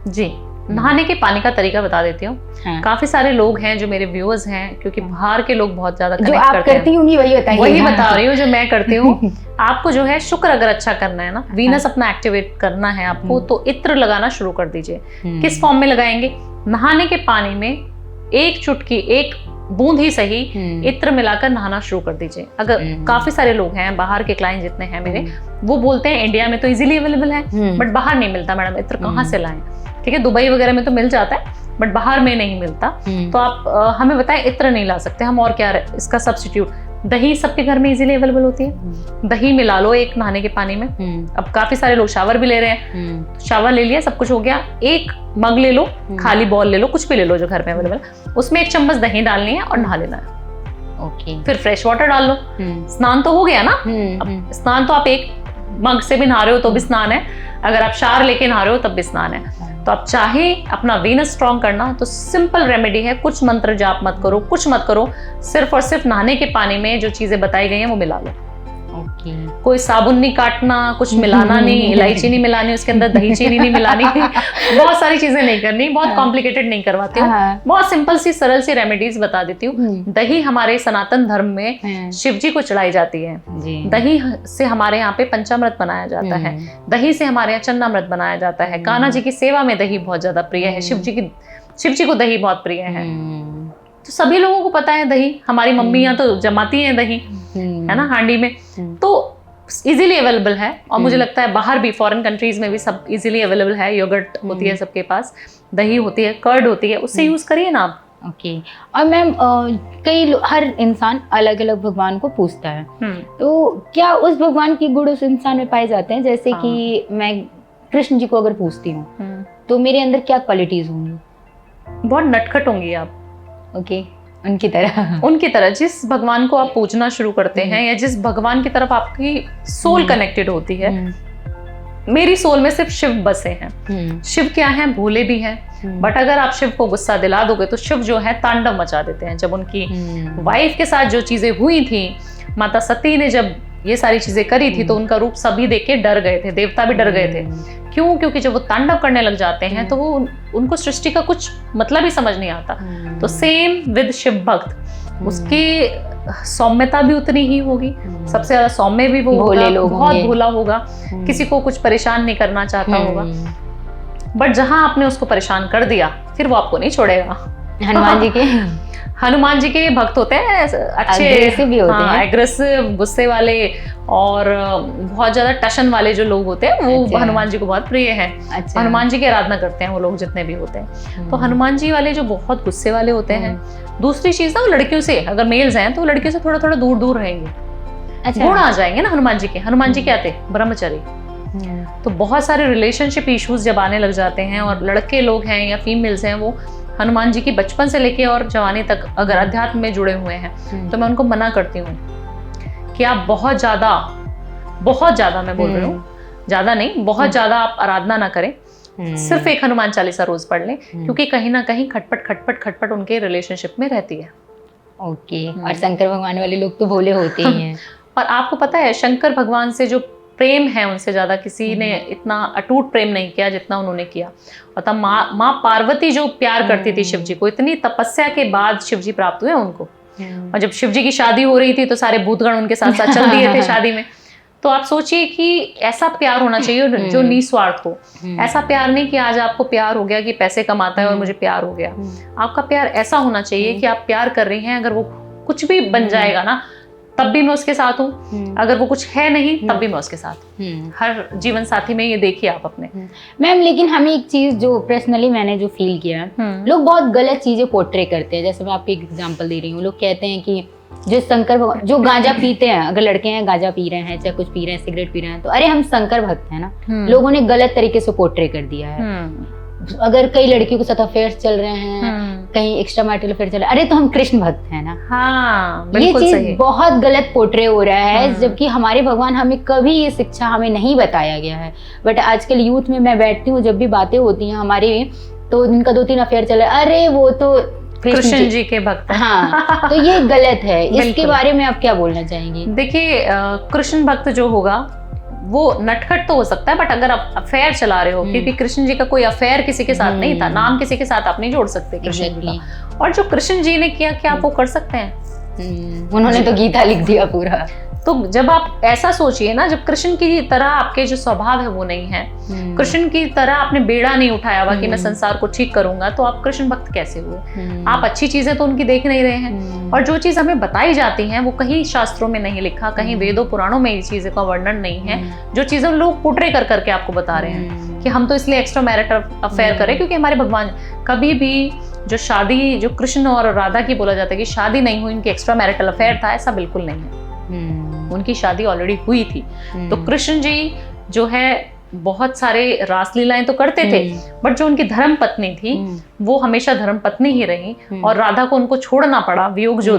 जी, नहाने के पानी का तरीका बता देती हूँ। हाँ। काफी सारे लोग हैं जो मेरे व्यूअर्स हैं, क्योंकि बाहर के लोग बहुत ज्यादा कनेक्ट करते हैं। जो आप करती होंगी वही बताइए। वही बता रही हूँ जो मैं करती हूँ। आपको जो है शुक्र अगर अच्छा करना है ना, वीनस अपना एक्टिवेट करना है आपको, तो इत्र लगाना शुरू कर दीजिए। किस फॉर्म में लगाएंगे? नहाने के पानी में एक चुटकी, एक बूंद ही सही इत्र मिलाकर नहाना शुरू कर दीजिए। अगर काफी सारे लोग हैं बाहर के क्लाइंट जितने हैं मेरे, वो बोलते हैं इंडिया में तो इजीली अवेलेबल है, बट बाहर नहीं मिलता मैडम, इत्र कहाँ से लाएं? ठीक है, दुबई वगैरह में तो मिल जाता है बट बाहर में नहीं मिलता। तो आप हमें बताएं, इत्र नहीं ला सकते हम, और क्या इसका सब्स्टिट्यूट? दही सबके घर में इजीली अवेलेबल होती है, दही मिला लो एक नहाने के पानी में। अब काफी सारे लोग शावर भी ले रहे हैं, शावर ले लिया, सब कुछ हो गया, एक मग ले लो, खाली बॉल ले लो, कुछ भी ले लो जो घर में अवेलेबल, उसमें 1 चम्मच दही डालनी है और नहा लेना है। ओके। फिर फ्रेश वाटर डाल लो। स्नान तो हो गया ना। अब स्नान तो आप एक मग से भी नहा रहे हो तो भी स्नान है, अगर आप शावर लेके नहा रहे हो तब भी स्नान है। तो आप चाहे अपना वीनस स्ट्रॉन्ग करना, तो सिंपल रेमेडी है, कुछ मंत्र जाप मत करो, कुछ मत करो, सिर्फ और सिर्फ नहाने के पानी में जो चीजें बताई गई हैं वो मिला लो। कोई साबुन नहीं काटना, कुछ मिलाना नहीं, इलायची नहीं मिलानी उसके अंदर, दही चीनी नहीं मिलानी, बहुत सारी चीजें नहीं करनी, बहुत कॉम्प्लिकेटेड नहीं करवाती हूँ, बहुत सिंपल सी सरल सी रेमेडीज बता देती हूँ। दही हमारे सनातन धर्म में शिव जी को चढ़ाई जाती है, दही से हमारे यहाँ पे पंचामृत बनाया जाता है, दही से हमारे यहाँ चन्नामृत बनाया जाता है, कान्हा जी की सेवा में दही बहुत ज्यादा प्रिय है, शिव जी को दही बहुत प्रिय है। तो सभी लोगों को पता है दही, हमारी मम्मी यहाँ तो जमाती हैं दही, है ना, हांडी में। तो इजीली अवेलेबल है, और मुझे लगता है बाहर भी फॉरेन कंट्रीज में भी सब इजीली अवेलेबल है। योगर्ट होती है सबके पास, दही होती है, कर्ड होती है, उससे यूज करिए ना आप। ओके। और मैम हर इंसान अलग अलग भगवान को पूजता है, तो क्या उस भगवान के गुण उस इंसान में पाए जाते हैं? जैसे कि मैं कृष्ण जी को अगर पूजती हूँ तो मेरे अंदर क्या क्वालिटीज होंगी? बहुत नटखट होंगी आप। ओके, उनकी तरह जिस भगवान को आप पूजना शुरू करते हैं या जिस भगवान की तरफ आपकी सोल कनेक्टेड होती है, मेरी सोल में सिर्फ शिव बसे हैं। शिव क्या है? भोले भी हैं, बट अगर आप शिव को गुस्सा दिला दोगे तो शिव जो है तांडव मचा देते हैं। जब उनकी वाइफ के साथ जो चीजें हुई थी, माता सती ने जब ये सारी चीजें करी थी, तो उनका रूप सभी देख के डर गए थे, देवता भी डर गए थे। क्यों? क्योंकि जब वो तांडव करने लग जाते हैं तो वो उनको सृष्टि का कुछ मतलब ही समझ नहीं आता। तो सेम विद शिव भक्त, उसकी सौम्यता भी उतनी ही होगी, सबसे ज्यादा सौम्य भी वो होगा, बहुत भोला होगा, किसी को कुछ परेशान नहीं करना चाहता होगा। बट जहां आपने उसको परेशान कर दिया, फिर वो आपको नहीं छोड़ेगा। हनुमान जी के भक्त होते हैं अच्छे, एग्रेसिव, गुस्से वाले और बहुत ज्यादा टशन वाले जो लोग होते हैं, वो हनुमान जी को बहुत प्रिय हैं। हनुमान जी की आराधना करते हैं वो लोग जितने भी होते हैं। तो हनुमान जी वाले जो बहुत गुस्से वाले होते हैं। दूसरी चीज ना, वो लड़कियों से, अगर मेल्स हैं तो लड़कियों से थोड़ा थोड़ा दूर दूर रहेंगे। गुण आ जाएंगे ना हनुमान जी के। हनुमान जी क्या थे? ब्रह्मचारी। तो बहुत सारे रिलेशनशिप इश्यूज जब आने लग जाते हैं, और लड़के लोग हैं या फीमेल्स हैं, वो हनुमान जी की बचपन से लेके और जवानी तक अगर अध्यात्म में जुड़े हुए हैं, तो मैं उनको मना करती हूँ कि आप बहुत ज्यादा मैं बोल रही हूँ, ज्यादा नहीं, बहुत ज्यादा आप आराधना ना करें। सिर्फ एक हनुमान चालीसा रोज पढ़ लें, क्योंकि कहीं ना कहीं खटपट उनके रिलेशनशिप में रहती है। ओके। और शंकर भगवान वाले लोग तो भोले होते ही हैं। और आपको पता है, शंकर भगवान से जो प्रेम है, उनसे ज्यादा किसी ने इतना अटूट प्रेम नहीं किया जितना उन्होंने किया। और तब माँ पार्वती जो प्यार करती थी शिव जी को, इतनी तपस्या के बाद शिव जी प्राप्त हुए उनको। और जब शिव जी की शादी हो रही थी तो सारे भूतगण उनके साथ साथ चल दिए थे शादी में। तो आप सोचिए कि ऐसा प्यार होना चाहिए जो निस्वार्थ हो। ऐसा प्यार नहीं कि आज आपको प्यार हो गया कि पैसे कमाता है और मुझे प्यार हो गया। आपका प्यार ऐसा होना चाहिए कि आप प्यार कर रही हैं, अगर वो कुछ भी बन जाएगा ना, तब भी मैं उसके साथ हूँ, अगर वो कुछ है नहीं तब भी मैं उसके साथ। हर जीवन साथी में ये देखिए आप अपने। मैम, लेकिन हमें एक चीज जो पर्सनली मैंने जो फील किया है, लोग बहुत गलत चीजें पोर्ट्रे करते हैं। जैसे मैं आपको एक एग्जांपल दे रही हूँ, लोग कहते हैं कि जो शंकर भगवान, जो गांजा पीते हैं, अगर लड़के हैं गांजा पी रहे हैं, चाहे कुछ पी रहे हैं, सिगरेट पी रहे हैं, तो अरे हम शंकर भक्त हैं ना। लोगों ने गलत तरीके से पोर्ट्रे कर दिया है। अगर कई लड़कियों के साथ अफेयर्स चल रहे हैं, कहीं एक्स्ट्रा मैरिटल अफेयर चल रहा है, अरे तो हम कृष्ण भक्त हैं ना। हाँ, ये चीज बहुत गलत पोर्ट्रे हो रहा है, जबकि हमारे भगवान, हमें कभी ये शिक्षा हमें नहीं बताया गया है। बट आजकल यूथ में मैं बैठती हूँ, जब भी बातें होती हैं हमारी, तो इनका 2-3 अफेयर चल रहा है, अरे वो तो कृष्ण जी के भक्त। हाँ, तो ये गलत है। इसके बारे में आप क्या बोलना चाहेंगे? देखिए, कृष्ण भक्त जो होगा वो नटखट तो हो सकता है, बट अगर आप अफेयर चला रहे हो, क्योंकि कृष्ण जी का कोई अफेयर किसी के साथ नहीं था, नाम किसी के साथ आप नहीं जोड़ सकते कृष्ण जी का। और जो कृष्ण जी ने किया, क्या आप वो कर सकते हैं? उन्होंने तो गीता लिख दिया पूरा। तो जब आप ऐसा सोचिए ना, जब कृष्ण की तरह आपके जो स्वभाव है वो नहीं है, कृष्ण की तरह आपने बेड़ा नहीं उठाया हुआ कि मैं संसार को ठीक करूंगा, तो आप कृष्ण भक्त कैसे हुए? आप अच्छी चीजें तो उनकी देख नहीं रहे हैं। और जो चीज हमें बताई जाती है वो कहीं शास्त्रों में नहीं लिखा, कहीं वेदों पुराणों में इस चीज का वर्णन नहीं है। जो चीजें लोग पोट्रे कर करके आपको बता रहे हैं कि हम तो इसलिए एक्स्ट्रा मैरिटल अफेयर करें क्योंकि हमारे भगवान। कभी भी जो शादी, जो कृष्ण और राधा की बोला जाता है कि शादी नहीं हुई, इनकी एक्स्ट्रा मैरिटल अफेयर था, ऐसा बिल्कुल नहीं है। उनकी शादी ऑलरेडी हुई थी। तो कृष्ण जी जो है बहुत सारे रासलीलाएं तो करते थे, बट जो उनकी धर्म पत्नी थी वो हमेशा धर्म पत्नी ही रही। और राधा को उनको छोड़ना पड़ा, वियोग जो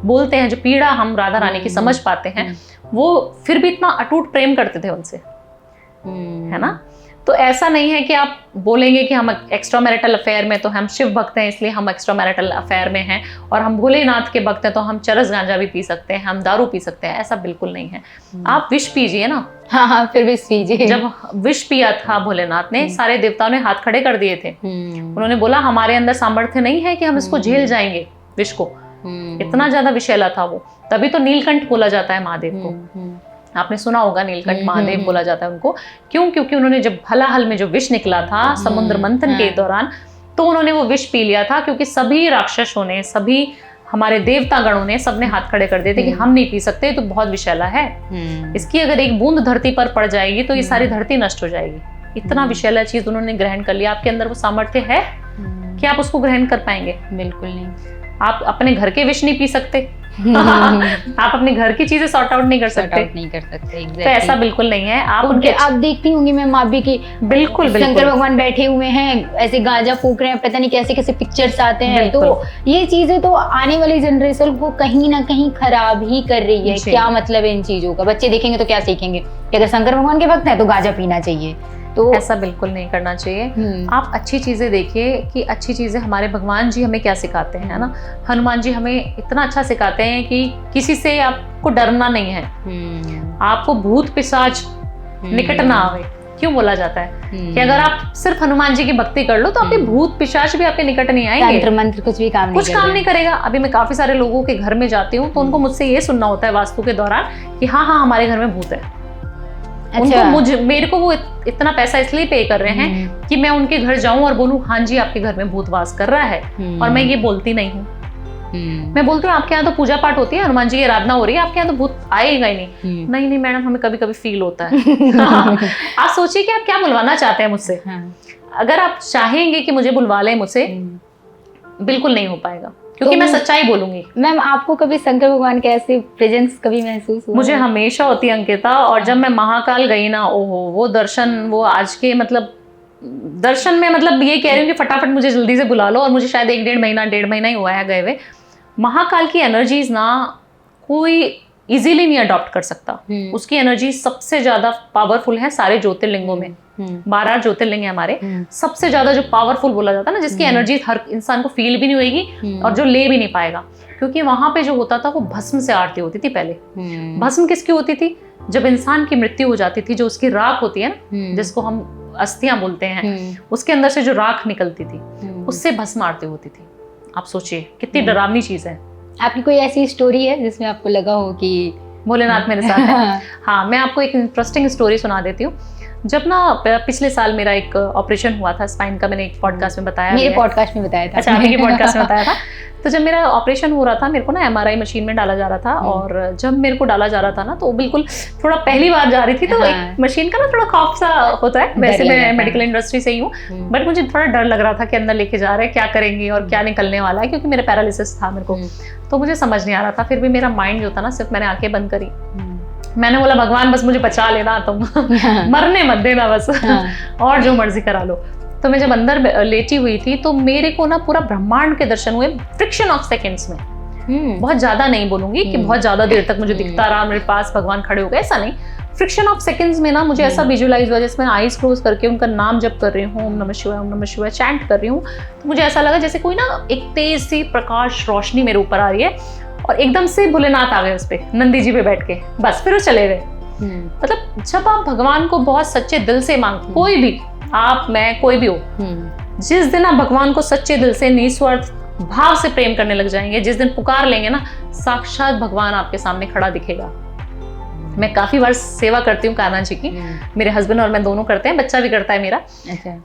बोलते हैं, जो पीड़ा हम राधा रानी की समझ पाते हैं, वो फिर भी इतना अटूट प्रेम करते थे उनसे, है ना। तो ऐसा नहीं है कि आप बोलेंगे कि हम एक्स्ट्रा मैरिटल अफेयर में, तो हम शिव भक्त हैं इसलिए हम एक्स्ट्रा मैरिटल अफेयर में हैं, और हम भोलेनाथ के भक्त हैं तो हम चरस गांजा भी पी सकते हैं, हम दारू पी सकते हैं। ऐसा बिल्कुल नहीं है। आप विष पीजिए ना। हाँ, फिर विष पीजिए। जब विष पिया था भोलेनाथ ने, सारे देवताओं ने हाथ खड़े कर दिए थे। उन्होंने बोला हमारे अंदर सामर्थ्य नहीं है कि हम इसको झेल जाएंगे विष को। इतना ज्यादा विषैला था वो। तभी तो नीलकंठ बोला जाता है महादेव को। आपने सुना होगा नीलकंठ महादेव बोला जाता है उनको। क्यों? क्योंकि उन्होंने जब हलाहल में जो विष निकला था समुद्र मंथन के दौरान, तो उन्होंने वो विष पी लिया था, क्योंकि सभी राक्षसों ने, सभी हमारे देवता गणों ने सबने हाथ खड़े कर दिए थे कि हम नहीं पी सकते, तो बहुत विषैला है, इसकी अगर एक बूंद धरती पर पड़ जाएगी तो ये सारी धरती नष्ट हो जाएगी। इतना विषैला चीज उन्होंने ग्रहण कर लिया। आपके अंदर वो सामर्थ्य है कि आप उसको ग्रहण कर पाएंगे? बिल्कुल नहीं। आप अपने घर के विष नहीं पी सकते आप अपने घर की चीजें सॉर्ट आउट नहीं कर सकते, exactly. तो ऐसा बिल्कुल नहीं है। आप उनके आप देखती होंगी मैम आप भी कि बिल्कुल शंकर भगवान बैठे हुए हैं ऐसे गांजा फूक रहे हैं, पता नहीं कैसे कैसे पिक्चर्स आते हैं, तो ये चीजें तो आने वाली जनरेशन को कहीं ना कहीं खराब ही कर रही है। क्या मतलब है इन चीजों का? बच्चे देखेंगे तो क्या सीखेंगे कि अगर शंकर भगवान के भक्त हैं तो गांजा पीना चाहिए, तो ऐसा बिल्कुल नहीं करना चाहिए। आप अच्छी चीजें देखिए कि अच्छी चीजें हमारे भगवान जी हमें क्या सिखाते हैं, है ना। हनुमान जी हमें इतना अच्छा सिखाते हैं कि किसी से आपको डरना नहीं है, आपको भूत पिशाच निकट ना आवे। क्यों बोला जाता है कि अगर आप सिर्फ हनुमान जी की भक्ति कर लो तो आपके भूत पिशाच भी आपके निकट नहीं आएंगे, तंत्र मंत्र कुछ नहीं करेगा। अभी मैं काफी सारे लोगों के घर में जाती हूँ तो उनको मुझसे ये सुनना होता है वास्तु के दौरान कि हाँ हमारे घर में भूत है। अच्छा। उनको मेरे को वो इतना पैसा इसलिए पे कर रहे हैं कि मैं उनके घर जाऊं और बोलूं हाँ जी आपके घर में भूत वास कर रहा है, और मैं ये बोलती नहीं हूँ। मैं बोलती हूँ आपके यहाँ तो पूजा पाठ होती है, हनुमान जी की आराधना हो रही है, आपके यहाँ तो भूत आएगा ही नहीं। नहीं मैडम हमें कभी कभी फील होता है आप सोचिए कि आप क्या बुलवाना चाहते हैं मुझसे। अगर आप चाहेंगे कि मुझे बुलवा लें मुझसे, बिल्कुल नहीं हो पाएगा, क्योंकि मैं सच्चाई बोलूंगी। मैम आपको कभी शंकर भगवान के ऐसे प्रेजेंस कभी महसूस हुआ? मुझे हमेशा होती है अंकिता, और जब मैं महाकाल गई ना, ओहो वो दर्शन, वो आज के मतलब दर्शन में, मतलब ये कह रही हूँ कि फटाफट मुझे जल्दी से बुला लो। और मुझे शायद 1-1.5 महीना ही हुआ है गए हुए। महाकाल की एनर्जीज ना कोई इजीली नहीं अडॉप्ट कर सकता। उसकी एनर्जी सबसे ज्यादा पावरफुल है सारे ज्योतिर्लिंगों में। 12 ज्योतिर्लिंग है हमारे, सबसे ज्यादा जो पावरफुल बोला जाता है ना, जिसकी एनर्जी हर इंसान को फील भी नहीं होगी और जो ले भी नहीं पाएगा। क्योंकि वहां पे जो होता था वो भस्म से आरती होती थी पहले। भस्म किसकी होती थी? जब इंसान की मृत्यु हो जाती थी, जो उसकी राख होती है ना, जिसको हम अस्थियां बोलते हैं, उसके अंदर से जो राख निकलती थी, उससे भस्म आरती होती थी। आप सोचिए कितनी डरावनी चीज है। आपकी कोई ऐसी स्टोरी है जिसमें आपको लगा हो कि भोलेनाथ मेरे साथ है? हाँ, मैं आपको एक इंटरेस्टिंग स्टोरी सुना देती हूँ। जब ना पिछले साल मेरा एक ऑपरेशन हुआ था स्पाइन का, मैंने एक पॉडकास्ट में बताया, मेरे पॉडकास्ट में बताया था। अच्छा, आपके पॉडकास्ट में बताया था। तो जब मेरा ऑपरेशन हो रहा था, मेरे को ना MRI मशीन में डाला जा रहा था, और जब मेरे को डाला जा रहा था ना, तो बिल्कुल थोड़ा पहली बार जा रही थी, तो एक मशीन का ना थोड़ा खौफ सा होता है। वैसे मैं मेडिकल इंडस्ट्री से ही हूँ, बट मुझे थोड़ा डर लग रहा था कि अंदर लेके जा रहे हैं, क्या करेंगे और क्या निकलने वाला है, क्योंकि मेरा पैरालिसिस था मेरे को, तो मुझे समझ नहीं आ रहा था। फिर भी मेरा माइंड जो था ना, सिर्फ मैंने आंखें बंद करी, मैंने बोला भगवान बस मुझे बचा लेना, तुम मरने मत देना बस और जो मर्जी करा लो। तो मैं जब अंदर लेटी हुई थी तो मेरे को ना पूरा ब्रह्मांड के दर्शन हुए फ्रिक्शन ऑफ सेकंड्स में। बहुत ज्यादा नहीं बोलूंगी कि बहुत ज्यादा देर तक मुझे दिखता रहा, मेरे पास भगवान खड़े हो गए, ऐसा नहीं। फ्रिक्शन ऑफ सेकंड्स में ना मुझे ऐसा विजुअलाइज हुआ, जैसे मैं आईज क्लोज करके उनका नाम जप कर रही हूँ, ओम नमः शिवाय चैंट कर रही हूँ, तो मुझे ऐसा लगा जैसे कोई ना एक तेज सी प्रकाश रोशनी मेरे ऊपर आ रही है, और एकदम से भोलेनाथ आ गए उस पे, नंदी जी पे बैठ के, बस फिर वो चले गए। मतलब जब आप भगवान को बहुत सच्चे दिल से मांगते, कोई भी, आप मैं कोई भी हो, जिस दिन आप भगवान को सच्चे दिल से निस्वार्थ भाव से प्रेम करने लग जाएंगे, जिस दिन पुकार लेंगे ना, साक्षात भगवान आपके सामने खड़ा दिखेगा। मैं काफी बार सेवा करती हूँ कान्हा जी की, मेरे हस्बैंड और मैं दोनों करते हैं, बच्चा भी करता है मेरा।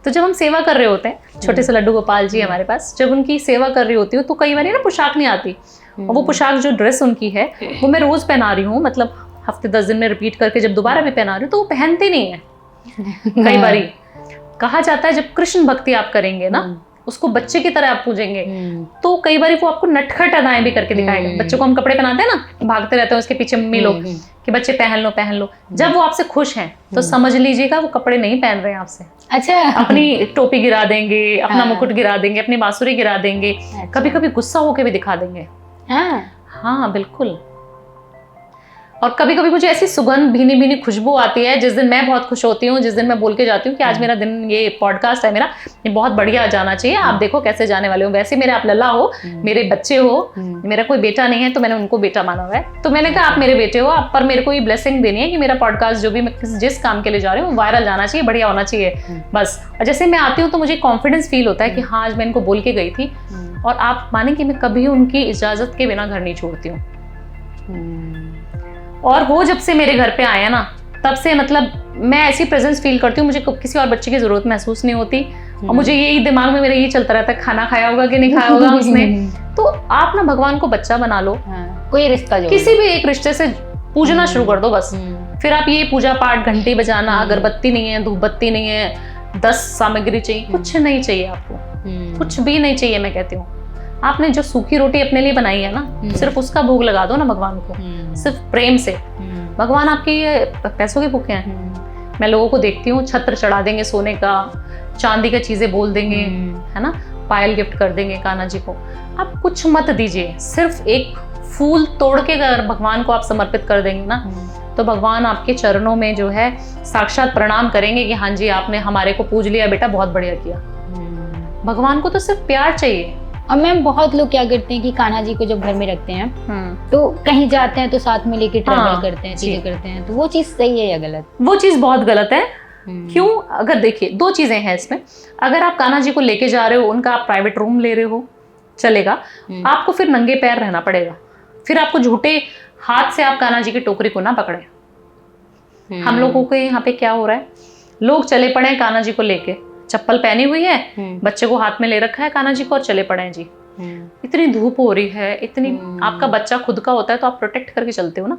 तो जब हम सेवा कर रहे होते हैं, छोटे से लड्डू गोपाल जी हमारे पास, जब उनकी सेवा कर रही होती हूँ तो कई बार ना पोशाक नहीं आती, और वो पोशाक जो ड्रेस उनकी है वो मैं रोज पहना रही हूँ, मतलब हफ्ते 10 दिन में रिपीट करके जब दोबारा भी पहना रही हूँ तो वो पहनते नहीं है। कई बारी कहा जाता है जब कृष्ण भक्ति आप करेंगे ना, उसको बच्चे की तरह आप पूजेंगे, तो कई बार वो आपको नटखट अदाएं भी करके दिखाएगा। बच्चों को हम कपड़े पहनाते हैं ना, भागते रहते हैं उसके पीछे मम्मी लोग कि बच्चे पहन लो पहन लो। जब वो आपसे खुश हैं तो समझ लीजिएगा वो कपड़े नहीं पहन रहे हैं आपसे। अच्छा, अपनी टोपी गिरा देंगे, अपना मुकुट गिरा देंगे, अपनी बांसुरी गिरा देंगे, कभी कभी गुस्सा होके भी दिखा देंगे। हाँ बिल्कुल। और कभी कभी मुझे ऐसी सुगंध, भीनी भीनी खुशबू आती है, जिस दिन मैं बहुत खुश होती हूँ, जिस दिन मैं बोल के जाती हूँ कि आज मेरा दिन, ये पॉडकास्ट है मेरा, ये बहुत बढ़िया जाना चाहिए, आप देखो कैसे जाने वाले हो। वैसे मेरे आप लल्ला हो, मेरे बच्चे हो, मेरा कोई बेटा नहीं है तो मैंने उनको बेटा माना हुआ है, तो मैंने कहा आप मेरे बेटे हो, आप पर मेरे को ये ब्लेसिंग देनी है कि मेरा पॉडकास्ट जो भी मैं जिस काम के लिए जा रही हूँ वायरल जाना चाहिए, बढ़िया होना चाहिए बस। और जैसे मैं आती हूँ तो मुझे कॉन्फिडेंस फील होता है कि हाँ आज मैं इनको बोल के गई थी, और आप माने कि मैं कभी उनकी इजाजत के बिना घर नहीं छोड़ती हूँ। और वो जब से मेरे घर पे आया ना, तब से मतलब मैं ऐसी प्रेजेंस फील करती हूँ, मुझे किसी और बच्चे की जरूरत महसूस नहीं होती। और मुझे यही दिमाग में मेरा यही चलता रहता है, खाना खाया होगा कि नहीं खाया होगा उसने। तो आप ना भगवान को बच्चा बना लो, कोई रिश्ता किसी भी एक रिश्ते से पूजना शुरू कर दो बस। फिर आप ये पूजा पाठ, घंटी बजाना, अगरबत्ती नहीं है, धूप बत्ती नहीं है, 10 सामग्री चाहिए, कुछ नहीं चाहिए आपको, कुछ भी नहीं चाहिए। मैं कहती हूँ आपने जो सूखी रोटी अपने लिए बनाई है ना, सिर्फ उसका भोग लगा दो ना भगवान को, सिर्फ प्रेम से। भगवान आपके पैसों के भूखे हैं। मैं लोगों को देखती हूँ छत्र चढ़ा देंगे सोने का, चांदी का चीजें बोल देंगे, है ना, पायल गिफ्ट कर देंगे कान्हा जी को। आप कुछ मत दीजिए, सिर्फ एक फूल तोड़ के अगर भगवान को आप समर्पित कर देंगे ना, तो भगवान आपके चरणों में जो है साक्षात प्रणाम करेंगे कि हाँ जी आपने हमारे को पूज लिया बेटा, बहुत बढ़िया किया। भगवान को तो सिर्फ प्यार चाहिए। और मैम बहुत लोग क्या करते हैं कि कान्हा जी को जब घर में रखते हैं तो कहीं जाते हैं तो साथ में लेके ट्रैवल करते हैं, चीजें करते हैं, तो वो चीज सही है या गलत? वो चीज बहुत गलत है। क्यों? अगर देखिए 2 चीजें हैं इसमें। अगर आप कान्हा जी को लेके जा रहे हो, उनका आप प्राइवेट रूम ले रहे हो, चलेगा। आपको फिर नंगे पैर रहना पड़ेगा, फिर आपको झूठे हाथ से आप कान्हा जी की टोकरी को ना पकड़े। हम लोगों के यहाँ पे क्या हो रहा है, लोग चले पड़े हैं कान्हा जी को लेके, चप्पल पहनी हुई है, बच्चे को हाथ में ले रखा है कान्हा जी को और चले पड़े हैं जी। इतनी धूप हो रही है, इतनी, आपका बच्चा खुद का होता है तो आप प्रोटेक्ट करके चलते हो ना।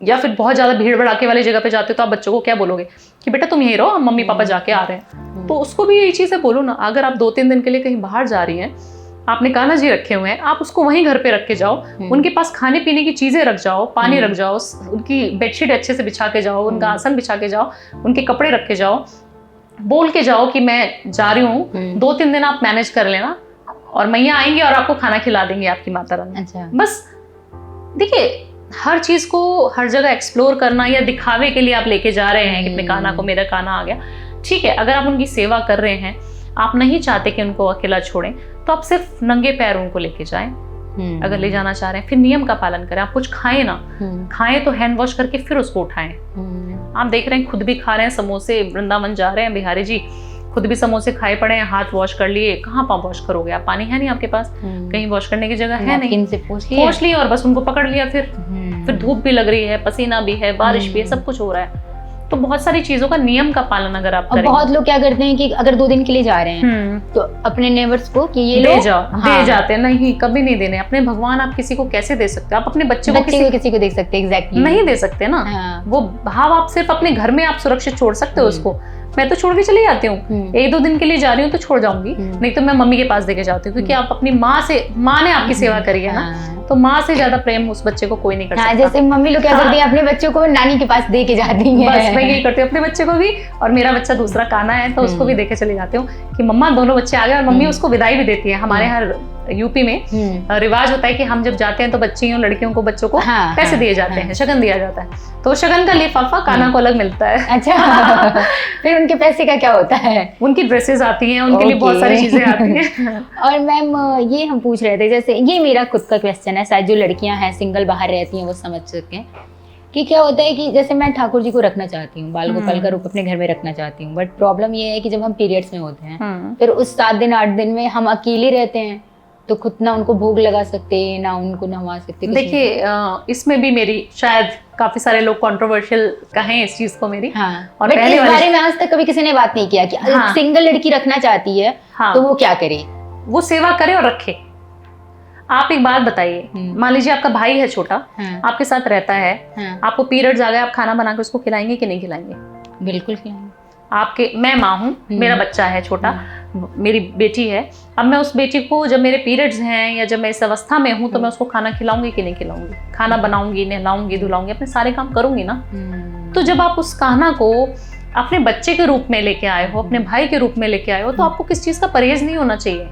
या फिर बहुत ज्यादा भीड़ भड़ाके वाली जगह पे जाते हो तो आप बच्चों को क्या बोलोगे कि बेटा तुम यहीं रहो, हम मम्मी पापा जाके आ रहे हैं। तो उसको भी यही चीजें बोलो ना। अगर आप 2-3 दिन के लिए कहीं बाहर जा रही हैं, आपने कान्हा जी रखे हुए हैं, आप उसको वहीं घर पे रख के जाओ, उनके पास खाने पीने की चीजें रख जाओ, पानी रख जाओ, उनकी बेडशीट अच्छे से बिछा के जाओ, उनका आसन बिछा के जाओ, उनके कपड़े रख के जाओ, बोल के जाओ कि मैं जा रही हूँ, 2-3 दिन आप मैनेज कर लेना और मैया आएंगे और आपको खाना खिला देंगे आपकी माता रानी। अच्छा। बस देखिए, हर चीज को हर जगह एक्सप्लोर करना या दिखावे के लिए आप लेके जा रहे हैं कि अपने कान्हा को, मेरा कान्हा आ गया, ठीक है। अगर आप उनकी सेवा कर रहे हैं, आप नहीं चाहते कि उनको अकेला छोड़ें, तो आप सिर्फ नंगे पैर उनको लेके जाएं। अगर ले जाना चाह रहे हैं, फिर नियम का पालन करें। आप कुछ खाएं ना, खाएं तो हैंड वॉश करके फिर उसको उठाएं। आप देख रहे हैं खुद भी खा रहे हैं समोसे, वृंदावन जा रहे हैं बिहारी जी, खुद भी समोसे खाए पड़े हैं, हाथ वॉश कर लिए। कहाँ पाँव वॉश करोगे आप? पानी है नहीं आपके पास, कहीं वॉश करने की जगह है नहीं, से पोंछ लिया और बस उनको पकड़ लिया। फिर धूप भी लग रही है, पसीना भी है, बारिश भी है, सब कुछ हो रहा है। तो बहुत सारी चीजों का नियम का पालन अगर आप करें। बहुत लोग क्या करते हैं कि अगर 2 दिन के लिए जा रहे हैं तो अपने नेबर्स को कि ये ले जाओ, दे जाते हैं। नहीं, कभी नहीं देने। अपने भगवान आप किसी को कैसे दे सकते हो? आप अपने बच्चे को किसी को दे सकते हैं, एग्जैक्टली नहीं दे सकते ना। वो भाव आप सिर्फ अपने घर में आप सुरक्षित छोड़ सकते हो उसको। मैं तो छोड़ के चली जाती हूँ, 1-2 दिन के लिए जा रही हूँ तो छोड़ जाऊंगी, नहीं तो मैं मम्मी के पास देके जाती हूँ, क्योंकि आप अपनी माँ ने आपकी सेवा करी है ना, तो माँ से ज्यादा प्रेम उस बच्चे को कोई नहीं कर सकता। जैसे मम्मी लोग क्या करती हैं, अपने बच्चों को नानी के पास दे के जाती हैं। बस मैं यही करती हूँ अपने बच्चे को भी, और मेरा बच्चा दूसरा कान्हा है तो उसको भी देके चली जाती हूँ कि मम्मा दोनों बच्चे आ गए, और मम्मी उसको विदाई भी देती है। हमारे यहाँ यूपी में रिवाज होता है कि हम जब जाते हैं तो बच्चियों लड़कियों को, बच्चों को पैसे दिए जाते हैं, शगन दिया जाता है, तो शगन का लिफाफा कान्हा को अलग मिलता है। अच्छा। फिर उनके पैसे का क्या होता है? उनकी ड्रेसेस आती हैं, उनके लिए बहुत सारी चीजें आती हैं। और मैम ये हम पूछ रहे थे, जैसे ये मेरा खुद का क्वेश्चन है, शायद जो लड़कियां हैं सिंगल बाहर रहती हैं वो समझ सकें कि क्या होता है कि जैसे मैं ठाकुर जी को रखना चाहती हूँ, बाल गोपाल का रूप अपने घर में रखना चाहती हूँ, बट प्रॉब्लम ये है कि जब हम पीरियड्स में होते हैं फिर उस 7 दिन 8 दिन में हम अकेले रहते हैं, तो खुद ना उनको भोग लगा सकते ना उनको नहवा सकते। देखिए इसमें भी मेरी शायद काफी सारे लोग कंट्रोवर्शियल कहें इस चीज को मेरी। और पहले इस बारे में आज तक कभी किसी ने बात नहीं किया कि सिंगल लड़की रखना चाहती है तो वो क्या करे? वो सेवा करे और रखे। आप एक बात बताइए, मान लीजिए आपका भाई है छोटा, आपके साथ रहता है, आपको पीरियड्स आ गए, आप खाना बना के उसको खिलाएंगे कि नहीं खिलाएंगे? बिल्कुल खिलाएंगे। मैं माँ हूँ, मेरा बच्चा है छोटा, मेरी बेटी है, अब मैं उस बेटी को जब मेरे पीरियड्स हैं या जब मैं इस अवस्था में हूँ तो मैं उसको खाना खिलाऊंगी कि नहीं खिलाऊंगी? खाना बनाऊंगी, नहलाऊंगी, धुलाऊंगी, अपने सारे काम करूंगी ना। तो जब आप उस कान्हा को अपने बच्चे के रूप में लेके आए हो, अपने भाई के रूप में लेके आए हो, तो आपको किस चीज का परहेज नहीं होना चाहिए।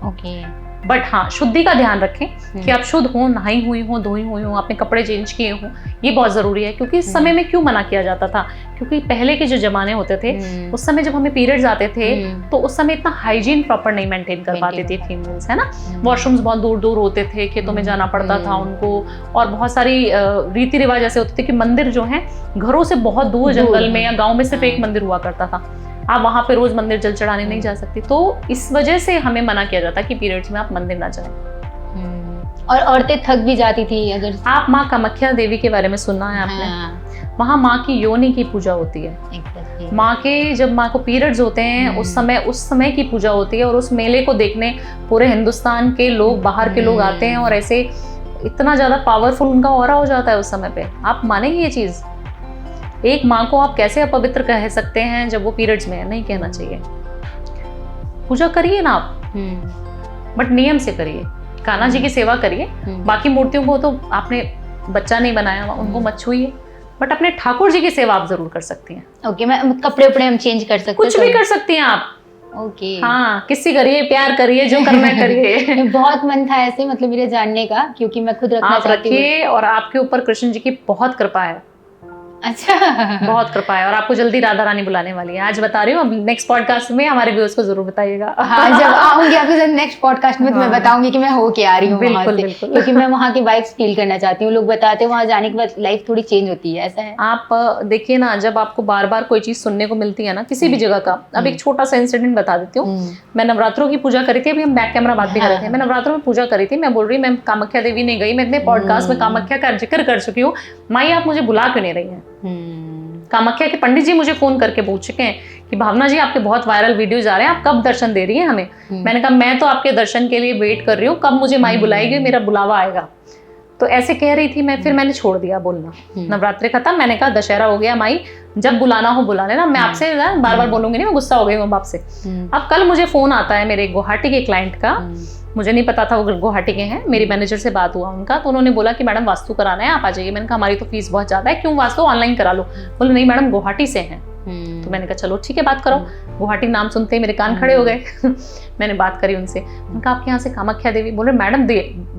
ओके। बट हाँ, शुद्धि का ध्यान रखें कि आप शुद्ध हो, नहाई हुई हो, धोई हुई हो, अपने कपड़े चेंज किए हो, ये बहुत जरूरी है। क्योंकि इस समय में क्यों मना किया जाता था? क्योंकि पहले के जो जमाने होते थे उस समय जब हमें पीरियड्स आते थे तो उस समय इतना हाइजीन प्रॉपर नहीं मेंटेन कर पाती थी फीमेल्स, है ना। वॉशरूम्स बहुत दूर दूर होते थे, खेतों में जाना पड़ता था उनको, और बहुत सारी रीति रिवाज ऐसे होते थे कि मंदिर जो है घरों से बहुत दूर जंगल में या गाँव में सिर्फ एक मंदिर हुआ करता था, आप वहां पे रोज मंदिर जल चढ़ाने नहीं जा सकती। तो इस वजह से हमें मना किया जाता कि पीरियड्स में आप मंदिर ना जाएं। और औरतें थक भी जाती थी। अगर आप माँ कामाख्या देवी के बारे में सुना है आपने? वहाँ माँ की योनि की पूजा होती है। माँ के जब माँ को पीरियड्स होते हैं उस समय की पूजा होती है, और उस मेले को देखने पूरे हिंदुस्तान के लोग, बाहर के लोग आते हैं, और ऐसे इतना ज्यादा पावरफुल उनका ऑरा हो जाता है उस समय पे। आप मानेंगे ये चीज? एक माँ को आप कैसे अपवित्र कह सकते हैं जब वो पीरियड्स में है? नहीं कहना चाहिए। पूजा करिए ना आप, बट नियम से करिए। कान्हा जी की सेवा करिए, बाकी मूर्तियों को तो आपने बच्चा नहीं बनाया, उनको मत छुइए, बट अपने ठाकुर जी की सेवा आप जरूर कर सकती हैं। ओके, मैं कपड़े उपड़े हम चेंज कर सकते हैं? कुछ भी कर सकती हैं आप। ओके। हाँ, किसी करिए, प्यार करिए, जो करना है करिए। बहुत मन था ऐसे, मतलब मेरे जानने का, क्योंकि मैं खुद रखना आप रखिए, और आपके ऊपर कृष्ण जी की बहुत कृपा है। अच्छा। बहुत कृपा है, और आपको जल्दी राधा रानी बुलाने वाली है। आज बता रही हूँ, अब नेक्स्ट पॉडकास्ट में हमारे व्यूअर्स को जरूर बताइएगा। हाँ, जब आऊंगी आपके साथ नेक्स्ट पॉडकास्ट में तो मैं बताऊंगी कि मैं हो के आ रही हूँ वहाँ से, क्योंकि मैं वहाँ की वाइब्स फील करना चाहती हूँ। लोग बताते हैं वहाँ जाने के बाद लाइफ थोड़ी चेंज होती है, ऐसा है? आप देखिए ना, जब आपको बार बार कोई चीज सुनने को मिलती है ना किसी भी जगह का। अब एक छोटा सा इंसिडेंट बता देती हूँ। मैं नवरात्रों की पूजा करी थी, अभी हम बैक कैमरा बात भी कर रहे थे। मैं नवरात्रों में पूजा करी थी, मैं बोल रही मैं कामाख्या देवी नहीं गई। मैं इतने पॉडकास्ट में कामाख्या का जिक्र कर चुकी हूँ, माई आप मुझे बुला क्यों नहीं रही है? कामाख्या के पंडित जी मुझे फोन करके पूछ चुके हैं कि भावना जी आपके बहुत वायरल वीडियोज आ रहे हैं, आप कब दर्शन दे रही हैं हमें? मैंने कहा मैं तो आपके दर्शन के लिए वेट कर रही हूँ, कब मुझे माई बुलाएगी, मेरा बुलावा आएगा। तो ऐसे कह रही थी मैं, फिर मैंने छोड़ दिया बोलना। नवरात्रि खत्म, मैंने कहा दशहरा हो गया माई, जब बुलाना हो बुला लेना, मैं आपसे बार बार बोलूंगी नहीं, मैं गुस्सा हो गई हूँ आपसे। अब कल मुझे फोन आता है मेरे गुवाहाटी के क्लाइंट का, मुझे नहीं पता था वो गुवाहाटी के हैं। मेरी मैनेजर से बात हुआ उनका, तो उन्होंने बोला कि मैडम वास्तु कराना है, आप आ जाइए। मैंने कहा हमारी तो फीस बहुत ज्यादा है, क्यों वास्तु ऑनलाइन करा लो? बोले नहीं मैडम गुवाहाटी से हैं। तो मैंने कहा चलो ठीक है, बात करो। गुवाहाटी नाम सुनते ही मेरे कान खड़े हो गए। मैंने बात करी उनसे, उनका आपके यहाँ से कामाख्या देवी? बोले मैडम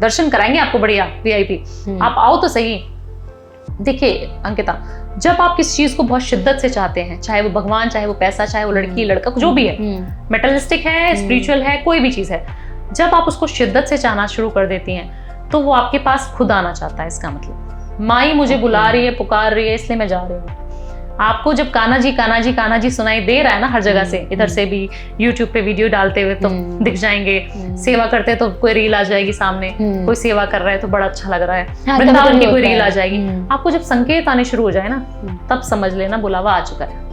दर्शन कराएंगे आपको बढ़िया VIP, आप आओ तो सही। देखिए अंकिता, जब आप किस चीज को बहुत शिद्दत से चाहते हैं, चाहे वो भगवान, चाहे वो पैसा, चाहे वो लड़की लड़का, जो भी है, मेटलिस्टिक है, स्पिरिचुअल है, कोई भी चीज है, जब आप उसको शिद्दत से चाहना शुरू कर देती हैं तो वो आपके पास खुद आना चाहता है। इसका मतलब माई मुझे बुला रही है, पुकार रही है, इसलिए मैं जा रही हूँ। आपको जब कान्हा जी कान्हा जी कान्हा जी सुनाई दे रहा है ना हर जगह से, इधर से भी YouTube पे वीडियो डालते हुए तो दिख जाएंगे, सेवा करते तो कोई रील आ जाएगी सामने, कोई सेवा कर रहा है तो बड़ा अच्छा लग रहा है, वृंदावन की कोई रील आ जाएगी। आपको जब संकेत आने शुरू हो जाए ना, तब समझ लेना बुलावा आ चुका है।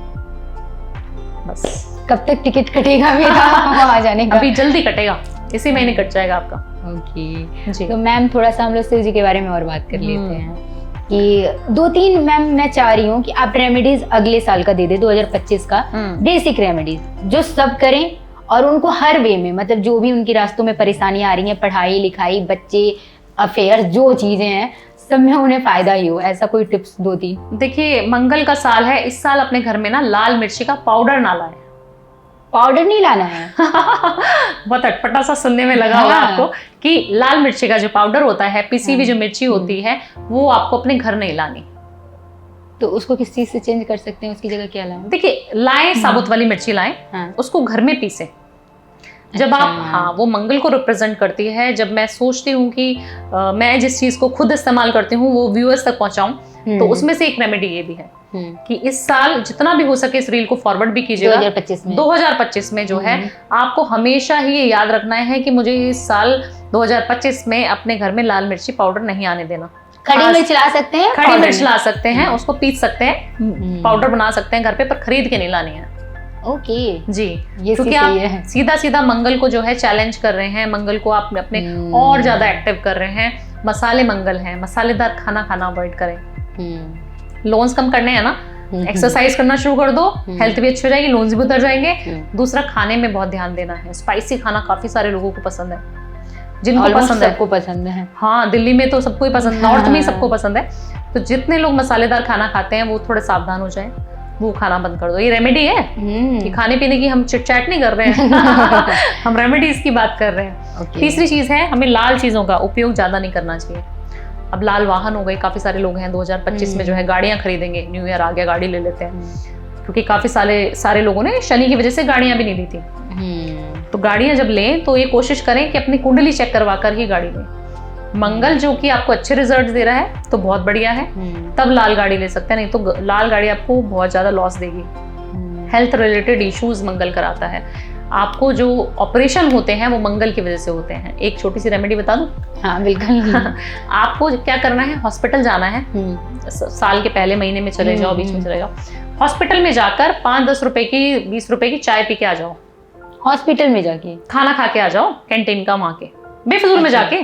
बस कब तक टिकट कटेगा मेरा वहाँ जाने का? अभी जल्दी कटेगा, इसी महीने कट जाएगा आपका। ओके, तो मैम थोड़ा सा हम लोग शिव जी के बारे में और बात कर लेते हैं कि 2-3 मैम मैं चाह रही हूँ कि आप रेमेडीज अगले साल का दे दे, 2025 का, बेसिक रेमेडीज जो सब करें, और उनको हर वे में, मतलब जो भी उनकी रास्तों में परेशानियां आ रही हैं, पढ़ाई लिखाई, बच्चे, अफेयर, जो चीजें हैं, सब में उन्हें फायदा ही हो, ऐसा कोई टिप्स 2-3? देखिए मंगल का साल है, इस साल अपने घर में ना लाल मिर्ची का पाउडर ना लाए। पाउडर नहीं लाना है? बहुत अटपटा सा सुनने में लगा होगा आपको कि लाल मिर्ची का जो पाउडर होता है, पिसी हुई जो मिर्ची होती है, वो आपको अपने घर नहीं लानी। तो उसको किस चीज से चेंज कर सकते हैं? उसकी जगह क्या लाएं? देखिए लाएं, साबुत वाली मिर्ची लाएं, उसको घर में पीसें। जब आप, हाँ, वो मंगल को रिप्रेजेंट करती है। जब मैं सोचती हूँ कि मैं जिस चीज को खुद इस्तेमाल करती हूँ वो व्यूअर्स तक पहुंचाऊं, तो उसमें से एक रेमेडी ये भी है कि इस साल जितना भी हो सके इस रील को फॉरवर्ड भी कीजिएगा। 2025 में जो है आपको हमेशा ही ये याद रखना है कि मुझे इस साल 2025 में अपने घर में लाल मिर्ची पाउडर नहीं आने देना। खड़ी मिर्च ला सकते हैं, खड़ी मिर्च ला सकते हैं, उसको पीस सकते हैं, पाउडर बना सकते हैं घर पे, पर खरीद के नहीं लानी है। ओके जी, क्योंकि आप सीधा सीधा मंगल को जो है चैलेंज कर रहे हैं, मंगल को आप अपने और ज्यादा एक्टिव कर रहे हैं। मसाले मंगल हैं, मसालेदार खाना खाना अवॉइड करें। लोन्स कम करने हैं ना, एक्सरसाइज करना शुरू कर दो, हेल्थ भी अच्छी हो जाएगी, लोन्स भी उतर जाएंगे। दूसरा, खाने में बहुत ध्यान देना है। स्पाइसी खाना काफी सारे लोगों को पसंद है, जिनको पसंद है, सबको पसंद है। हाँ, दिल्ली में तो सबको ही पसंद, नॉर्थ में सबको पसंद है। तो जितने लोग मसालेदार खाना खाते हैं वो थोड़े सावधान हो जाएं, वो खाना बंद कर दो। ये रेमेडी है कि खाने पीने की हम चिट-चैट नहीं कर रहे हैं। हम रेमेडीज की बात कर रहे हैं। तीसरी चीज है, हमें लाल चीजों का उपयोग ज्यादा नहीं करना चाहिए। अब लाल वाहन हो गए, काफी सारे लोग हैं 2025 में जो है गाड़ियां खरीदेंगे, न्यू ईयर आ गया, गाड़ी ले लेते हैं, क्योंकि काफी सारे लोगों ने शनि की वजह से गाड़ियां भी नहीं ली थी। तो गाड़ियां जब लें तो ये कोशिश करें कि अपनी कुंडली चेक करवा कर ही गाड़ी लें। मंगल जो कि आपको अच्छे रिजल्ट दे रहा है तो बहुत बढ़िया है, तब लाल गाड़ी ले सकते हैं, नहीं तो लाल गाड़ी आपको बहुत ज्यादा लॉस देगी। हेल्थ रिलेटेड इश्यूज मंगल कराता है। आपको जो ऑपरेशन होते हैं वो मंगल की वजह से होते हैं। एक छोटी सी रेमेडी बता दूं? हाँ बिल्कुल। आपको क्या करना है, हॉस्पिटल जाना है, साल के पहले महीने में चले जाओ, बीच में चले जाओ, हॉस्पिटल में जाकर 5-10 रुपए की 20 रुपए की चाय पी के आ जाओ। हॉस्पिटल में जाके खाना खा के आ जाओ कैंटीन का, वहां के बेफिजूल में जाके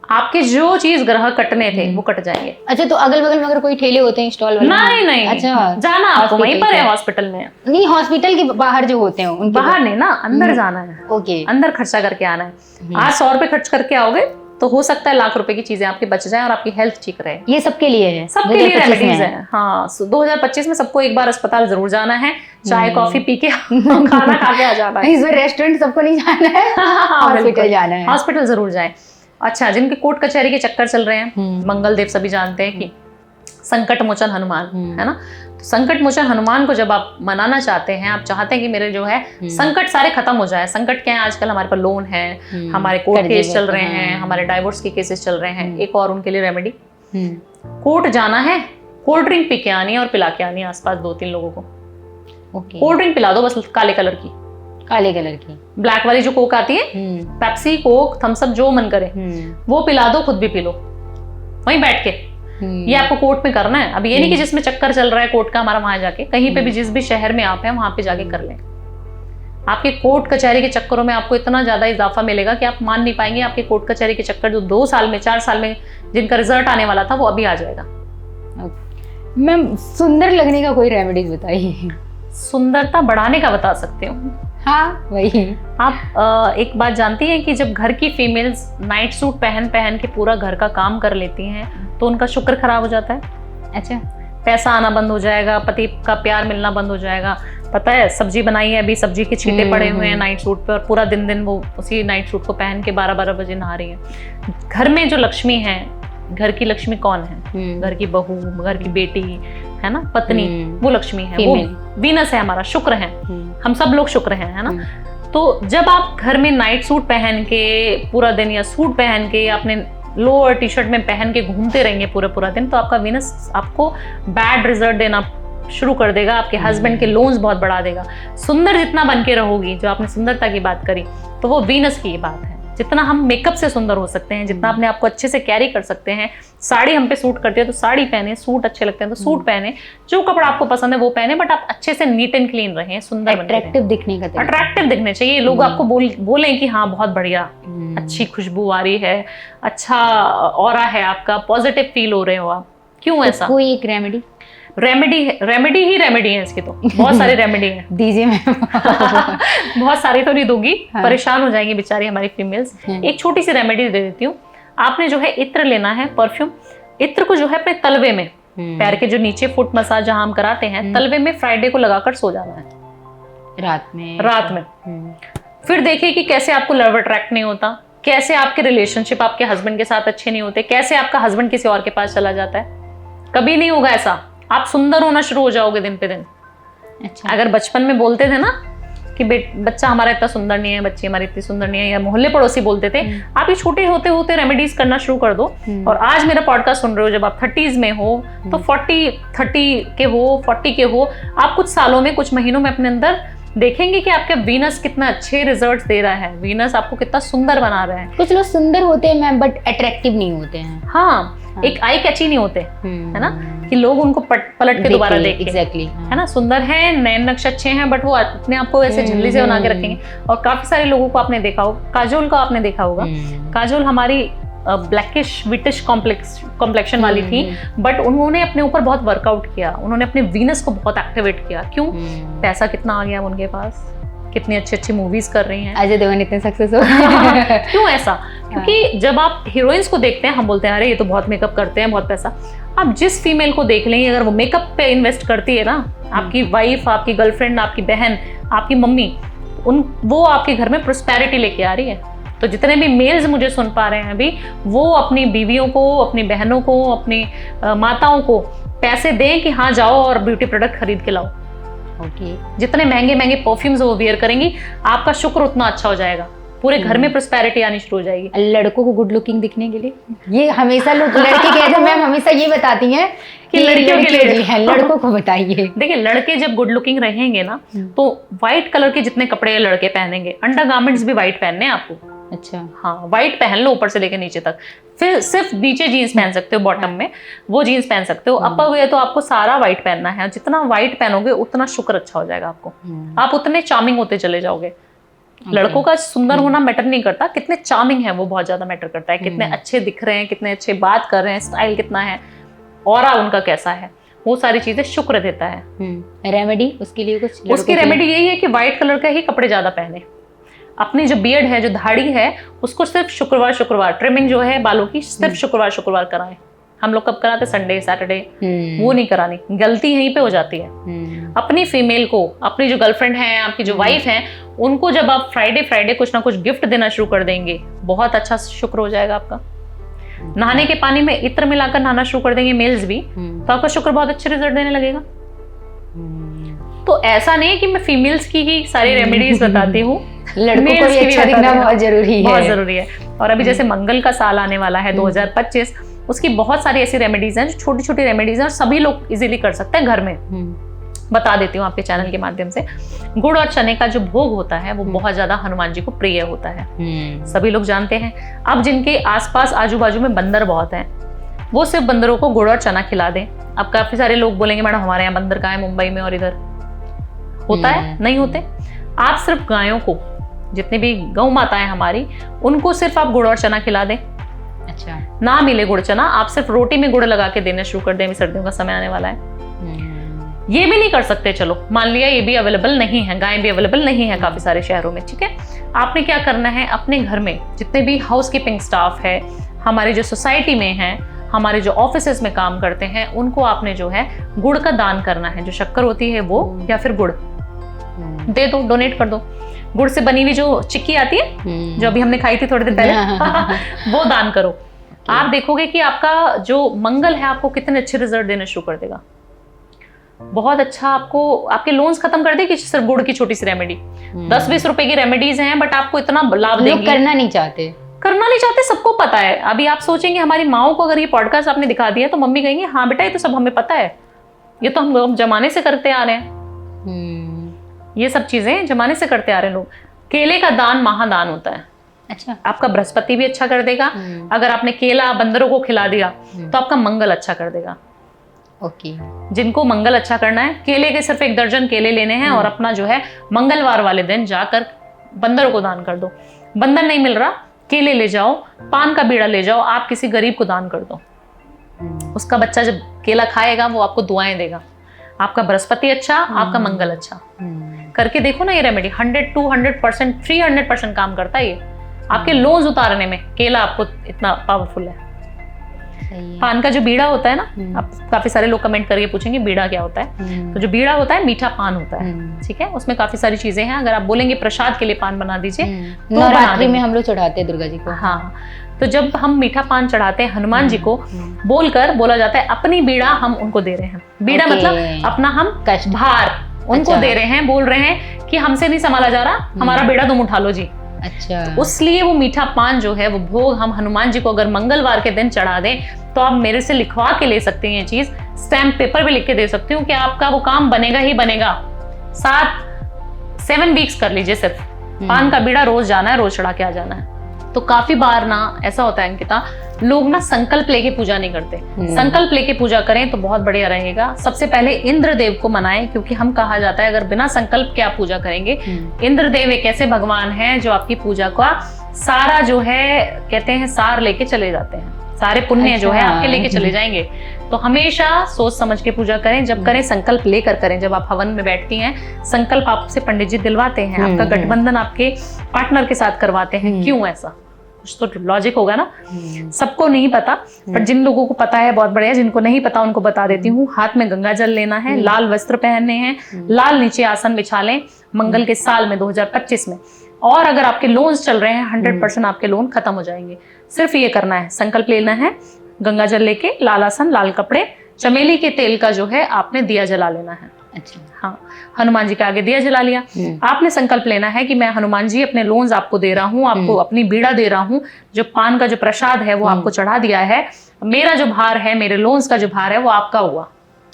आपके जो चीज ग्रह कटने थे वो कट जाएंगे। अच्छा, तो अगल बगल में अगर कोई ठेले होते हैं स्टॉल वाले? नहीं। अच्छा, जाना आपको वहीं पर है हॉस्पिटल में। नहीं, हॉस्पिटल के बाहर जो होते हैं उनके बाहर नहीं ना, अंदर जाना है। ओके, अंदर खर्चा करके आना है। आज 100 रुपए खर्च करके आओगे तो हो सकता है लाख रुपए की चीजें आपकी बच जाए और आपकी हेल्थ ठीक रहे। ये सबके लिए है, सबके लिए रेमेडीज है। हाँ, 2025 में सबको एक बार अस्पताल जरूर जाना है, चाय कॉफी पी के खाना खा के आ जाना है। इस बार रेस्टोरेंट सबको नहीं जाना है, हॉस्पिटल जाना है। हॉस्पिटल जरूर जाए। अच्छा, जिनके कोर्ट कचहरी के चक्कर चल रहे हैं, मंगल देव सभी जानते हैं कि संकट मोचन हनुमान है ना, तो संकट मोचन हनुमान को जब आप मनाना चाहते हैं, आप चाहते हैं कि मेरे जो है संकट सारे खत्म हो जाए। संकट क्या है, आजकल हमारे पर लोन है, हमारे कोर्ट केस चल रहे हैं, हमारे डाइवोर्स के केसेस चल रहे हैं। एक और उनके लिए रेमेडी, कोर्ट जाना है, कोल्ड ड्रिंक पी के आनी है और पिला के आनी है आसपास 2-3 लोगों को। कोल्ड ड्रिंक पिला दो, बस काले कलर की, ब्लैक वाली जो कोक आती है, पेप्सी, कोक, थम्स अप, जो मन करे वो पिला दो, खुद भी पी लो वहीं बैठ के। ये आपको कोर्ट में करना है। अब ये नहीं कि जिसमें चक्कर चल रहा है कोर्ट का हमारा, वहां जाके कहीं पे भी, जिस भी शहर में आप हैं वहां पे जाके कर लें। आपके कोर्ट कचहरी के चक्करों में आपको इतना ज्यादा इजाफा मिलेगा कि आप मान नहीं पाएंगे। आपके कोर्ट कचहरी के चक्कर जो 2 साल में, 4 साल में जिनका रिजल्ट आने वाला था वो अभी आ जाएगा। मैम, सुंदर लगने का कोई रेमेडीज बताइए। सुंदरता बढ़ाने का बता सकते हो। हाँ वही, आप एक बात जानती हैं कि जब घर की फीमेल्स नाइट सूट पहन के पूरा घर का काम कर लेती हैं तो उनका शुक्र खराब हो जाता है। अच्छा, पैसा आना बंद हो जाएगा, पति का प्यार मिलना बंद हो जाएगा। पता है, सब्जी बनाई है, अभी सब्जी के छींटे पड़े हुए हैं नाइट सूट पे और पूरा दिन वो उसी नाइट सूट को पहन के 12-12 बजे नहा रही है। घर में जो लक्ष्मी है, घर की लक्ष्मी कौन है? घर की बहू, घर की बेटी है ना, पत्नी, वो लक्ष्मी है, वो वीनस है, हमारा शुक्र है। हम सब लोग शुक्र हैं, है ना। तो जब आप घर में नाइट सूट पहन के पूरा दिन, या सूट पहन के अपने लोअर टी शर्ट में पहन के घूमते रहेंगे पूरा दिन, तो आपका वीनस आपको बैड रिजल्ट देना शुरू कर देगा। आपके हस्बैंड के लोन्स बहुत बढ़ा देगा। सुंदर जितना बन के रहोगी, जो आपने सुंदरता की बात करी, तो वो वीनस की बात है। जितना हम मेकअप से सुंदर हो सकते हैं, जितना अपने आप को अच्छे से कैरी कर सकते हैं, साड़ी हम पे सूट करती है तो साड़ी पहने, सूट अच्छे लगते हैं तो सूट पहने, जो कपड़ा आपको पसंद है वो पहने, बट आप अच्छे से नीट एंड क्लीन रहें, सुंदर बने, अट्रैक्टिव दिखने का, अट्रैक्टिव दिखने चाहिए। लोग आपको बोलें कि हाँ बहुत बढ़िया, अच्छी खुशबू आ रही है, अच्छा ऑरा है आपका, पॉजिटिव फील हो रहे हो आप। क्यों ऐसा? कोई एक रेमेडी है इसकी, तो बहुत सारी रेमेडी है। दीजिए मैम। बहुत सारी तो नहीं दूंगी, परेशान हो जाएंगी बेचारी हमारी फीमेल्स। एक छोटी सी रेमेडी दे देती हूँ। आपने जो है इत्र लेना है, परफ्यूम। इत्र को जो है अपने तलवे में, पैर के जो नीचे फुट मसाज जहाँ हम कराते हैं, तलवे में फ्राइडे को लगाकर सो जाना है रात में। फिर देखिए कि कैसे आपको लव अट्रैक्ट नहीं होता, कैसे आपके रिलेशनशिप आपके हस्बैंड के साथ अच्छे नहीं होते, कैसे आपका हस्बैंड किसी और के पास चला जाता है। कभी नहीं होगा ऐसा। आप सुंदर होना शुरू हो जाओगे दिन पे दिन। अच्छा, अगर बचपन में बोलते थे ना कि बच्चा हमारा इतना सुंदर नहीं है, बच्ची हमारी इतनी सुंदर नहीं है, या मोहल्ले पड़ोसी बोलते थे, आप ये छोटे होते होते रेमेडीज करना शुरू कर दो। और आज मेरा पॉडकास्ट सुन रहे हो, जब आप 30s में हो, तो 30 के हो, 40 के हो, आप कुछ सालों में, कुछ महीनों में अपने अंदर देखेंगे कि आपका वीनस कितना अच्छे रिजल्ट्स दे रहा है, वीनस आपको कितना सुंदर बना रहा है। कुछ लोग सुंदर होते हैं मैम, बट अट्रैक्टिव नहीं होते हैं। हाँ, एक आई कैची नहीं होते, है ना, कि लोग उनको पलट के दोबारा देखें। एग्जैक्टली, है ना, सुंदर है, नयन नक्श अच्छे हैं, बट वो अपने आप को ऐसे झिल्ली से बना के रखेंगे। और काफी सारे लोगों को आपने देखा होगा, काजोल को आपने देखा होगा, काजोल हमारी ब्लैकिश विटिश कॉम्प्लेक्शन वाली थी, बट उन्होंने अपने ऊपर बहुत वर्कआउट किया, उन्होंने अपने वीनस को बहुत एक्टिवेट किया। क्यों? पैसा कितना आ गया उनके पास, कितनी अच्छी अच्छी मूवीज कर रही हैं, अजय देवगन इतने सक्सेस हो गए। क्यों ऐसा? क्योंकि जब आप हीरोइंस को देखते हैं, हम बोलते हैं अरे ये तो बहुत मेकअप करते हैं, बहुत पैसा। आप जिस फीमेल को देख लेंगे, अगर वो मेकअप पे इन्वेस्ट करती है ना, आपकी वाइफ, आपकी गर्लफ्रेंड, आपकी बहन, आपकी मम्मी, वो आपके घर में प्रोस्पेरिटी लेके आ रही है। तो जितने भी मेल्स मुझे सुन पा रहे हैं अभी, वो अपनी बीवियों को, अपनी बहनों को, अपनी माताओं को पैसे दें कि हाँ जाओ और ब्यूटी प्रोडक्ट खरीद के लाओ। जितने महंगे महंगे परफ्यूम्स वो वियर करेंगी, आपका शुक्र उतना अच्छा हो जाएगा, पूरे घर में प्रोस्पेरिटी आनी शुरू हो जाएगी। लड़कों को गुड लुकिंग दिखने के लिए ये हमेशा लोग लड़के कहते हैं, मैम हमेशा ये बताती हैं कि लड़कियों के लिए है, लड़कों को बताइए। देखिए, लड़के जब गुड लुकिंग रहेंगे ना तो व्हाइट कलर के जितने कपड़े लड़के पहनेंगे, अंडरगारमेंट्स भी व्हाइट पहनने हैं आपको। अच्छा, हाँ, व्हाइट पहन लो ऊपर से लेकर नीचे तक, फिर सिर्फ नीचे जीन्स पहन सकते हो, बॉटम में वो जीन्स पहन सकते हो। अपर वेयर तो आपको सारा व्हाइट पहनना है, जितना व्हाइट पहनोगे उतना शुक्र अच्छा हो जाएगा आपको, आप उतने चार्मिंग होते चले जाओगे। लड़कों का सुंदर होना मैटर नहीं करता, कितने चार्मिंग है वो बहुत ज्यादा मैटर करता है, कितने अच्छे दिख रहे हैं, कितने अच्छे बात कर रहे हैं, स्टाइल कितना है, ऑरा उनका कैसा है, वो सारी चीजें शुक्र देता है। रेमेडी उसके लिए कुछ? उसकी रेमेडी यही है कि व्हाइट कलर का ही कपड़े ज्यादा पहने। अपनी जो बियर्ड है, जो दाढ़ी है, उसको सिर्फ शुक्रवार ट्रिमिंग जो है बालों की सिर्फ शुक्रवार कराएं। हम लोग कब कराते? संडे सैटरडे, वो नहीं करानी, गलती यहीं पे हो जाती है। अपनी फीमेल को, अपनी जो गर्लफ्रेंड है, आपकी जो वाइफ है, उनको जब आप फ्राइडे कुछ ना कुछ गिफ्ट देना शुरू कर देंगे, बहुत अच्छा शुक्र हो जाएगा आपका। नहाने के पानी में इत्र मिलाकर नहाना शुरू कर देंगे मेल्स भी, तो आपका शुक्र बहुत अच्छे रिजल्ट देने लगेगा। तो ऐसा नहीं है कि मैं फीमेल्स की ही सारी रेमेडीज बताती हूँ, लड़कों को भी अच्छा दिखना बहुत जरूरी है, बहुत जरूरी है। और अभी जैसे मंगल का साल आने वाला है 2025, उसकी बहुत सारी ऐसी रेमेडीज हैं जो छोटी छोटी रेमेडीज हैं और सभी लोग इजीली कर सकते हैं घर में। बता देती हूँ आपके चैनल के माध्यम से। गुड़ और चने का जो भोग होता है वो बहुत ज्यादा हनुमान जी को प्रिय होता है, सभी लोग जानते हैं। अब जिनके आसपास आजू बाजू में बंदर बहुत हैं, वो सिर्फ बंदरों को गुड़ और चना खिला दें। अब काफी सारे लोग बोलेंगे मैडम हमारे यहाँ बंदर कहाँ है, मुंबई में और इधर होता है? नहीं होते। आप सिर्फ गायों को, जितनी भी गौ माताएं हमारी, उनको सिर्फ आप गुड़ और चना खिला दें। अच्छा, ना मिले गुड़ चना, आप सिर्फ रोटी में गुड़ लगा के देना शुरू कर दें। सर्दियों का समय आने वाला है, ये भी नहीं कर सकते, चलो मान लिया ये भी अवेलेबल नहीं है, गाय भी अवेलेबल नहीं है काफी सारे शहरों में, ठीक है। आपने क्या करना है, अपने घर में जितने भी हाउसकीपिंग स्टाफ है, हमारी जो सोसाइटी में है, हमारे जो ऑफिसेज में काम करते हैं, उनको आपने जो है गुड़ का दान करना है। जो शक्कर होती है वो, या फिर गुड़ दे दो, डोनेट कर दो। गुड़ से बनी हुई जो चिक्की आती है, जो अभी हमने खाई थी थोड़ी देर पहले, वो दान करो। आप देखोगे कि आपका जो मंगल है आपको कितने अच्छे रिजल्ट देने शुरू कर देगा, बहुत अच्छा। आपको आपके लोन्स खत्म कर देगी सिर्फ गुड़ की छोटी सी रेमेडी। 10-20 रुपए की रेमेडीज हैं, बट आपको इतना लाभ देगी। करना नहीं चाहते, सबको पता है। अभी आप सोचेंगे हमारी माओ को अगर ये पॉडकास्ट आपने दिखा दिया तो मम्मी कहेंगे हाँ बेटा ये तो सब हमें पता है, ये तो हम जमाने से करते आ रहे हैं, ये सब चीजें जमाने से करते आ रहे हैं लोग। केले का दान महादान होता है। अच्छा, आपका बृहस्पति भी अच्छा कर देगा। अगर आपने केला बंदरों को खिला दिया तो आपका मंगल अच्छा कर देगा। ओके, जिनको मंगल अच्छा करना है, केले के सिर्फ 1 दर्जन केले लेने हैं और अपना जो है मंगलवार वाले दिन जाकर बंदरों को दान कर दो। बंदर नहीं मिल रहा, केले ले जाओ, पान का बीड़ा ले जाओ, आप किसी गरीब को दान कर दो। उसका बच्चा जब केला खाएगा वो आपको दुआएं देगा। आपका बृहस्पति अच्छा, आपका मंगल अच्छा। करके देखो ना ये रेमेडी, 100-200%, 300% काम करता है ये आपके लोन्स उतारने में। केला आपको इतना पावरफुल है। पान का जो बीड़ा होता है ना, आप काफी सारे लोग कमेंट करके पूछेंगे बीड़ा क्या होता है। तो जो बीड़ा होता है मीठा पान होता है, ठीक है। उसमें काफी सारी चीजें हैं। अगर आप बोलेंगे प्रसाद के लिए पान बना दीजिए, तो नवरात्रि में हम लोग चढ़ाते हैं दुर्गा जी को। हाँ, तो जब हम मीठा पान चढ़ाते हैं हनुमान जी को, बोला जाता है अपनी बीड़ा हम उनको दे रहे हैं। बीड़ा मतलब अपना हम भार उनको दे रहे हैं, बोल रहे हैं कि हमसे नहीं संभाला जा रहा, हमारा बीड़ा तुम उठा लो जी। अच्छा, उसलिए वो मीठा पान जो है वो भोग हम हनुमान जी को अगर मंगलवार के दिन चढ़ा दें तो आप मेरे से लिखवा के ले सकते हैं। ये चीज स्टैम्प पेपर पे लिख के दे सकती हूँ कि आपका वो काम बनेगा ही बनेगा। 7 वीक्स कर लीजिए, सिर्फ पान का बीड़ा रोज जाना है, रोज चढ़ा के आ जाना है। तो काफी बार ना ऐसा होता है अंकिता, लोग ना संकल्प लेके पूजा नहीं करते। संकल्प लेके पूजा करें तो बहुत बढ़िया रहेगा। सबसे पहले इंद्र देव को मनाएं, क्योंकि हम कहा जाता है अगर बिना संकल्प के आप पूजा करेंगे, इंद्र देव एक ऐसे भगवान हैं जो आपकी पूजा का सारा जो है कहते हैं सार लेके चले जाते हैं, सारे पुण्य जो है आपके लेके चले जाएंगे। तो हमेशा सोच समझ के पूजा करें। जब करें संकल्प लेकर करें। जब आप हवन में बैठती हैं, संकल्प आपसे पंडित जी दिलवाते हैं, आपका गठबंधन आपके पार्टनर के साथ करवाते हैं। क्यों ऐसा? कुछ तो लॉजिक होगा ना। सबको नहीं पता, पर जिन लोगों को पता है बहुत बढ़िया, जिनको नहीं पता उनको बता देती हूँ। हाथ में गंगा जल लेना है, लाल वस्त्र पहनने हैं, लाल नीचे आसन बिछा लें मंगल के साल में 2025 में। और अगर आपके लोन्स चल रहे हैं 100% आपके लोन खत्म हो जाएंगे। सिर्फ ये करना है, संकल्प लेना है, गंगा जल लेके, लाल आसन, लाल कपड़े, चमेली के तेल का जो है आपने दिया जला लेना है। अच्छा। हाँ, हनुमान जी के आगे दिया जला लिया। आपने संकल्प लेना है कि मैं हनुमान जी अपने लोन्स आपको दे रहा हूँ, आपको अपनी बीड़ा दे रहा हूँ, जो पान का जो प्रसाद है वो आपको चढ़ा दिया है, मेरा जो भार है, मेरे लोन्स का जो भार है वो आपका हुआ,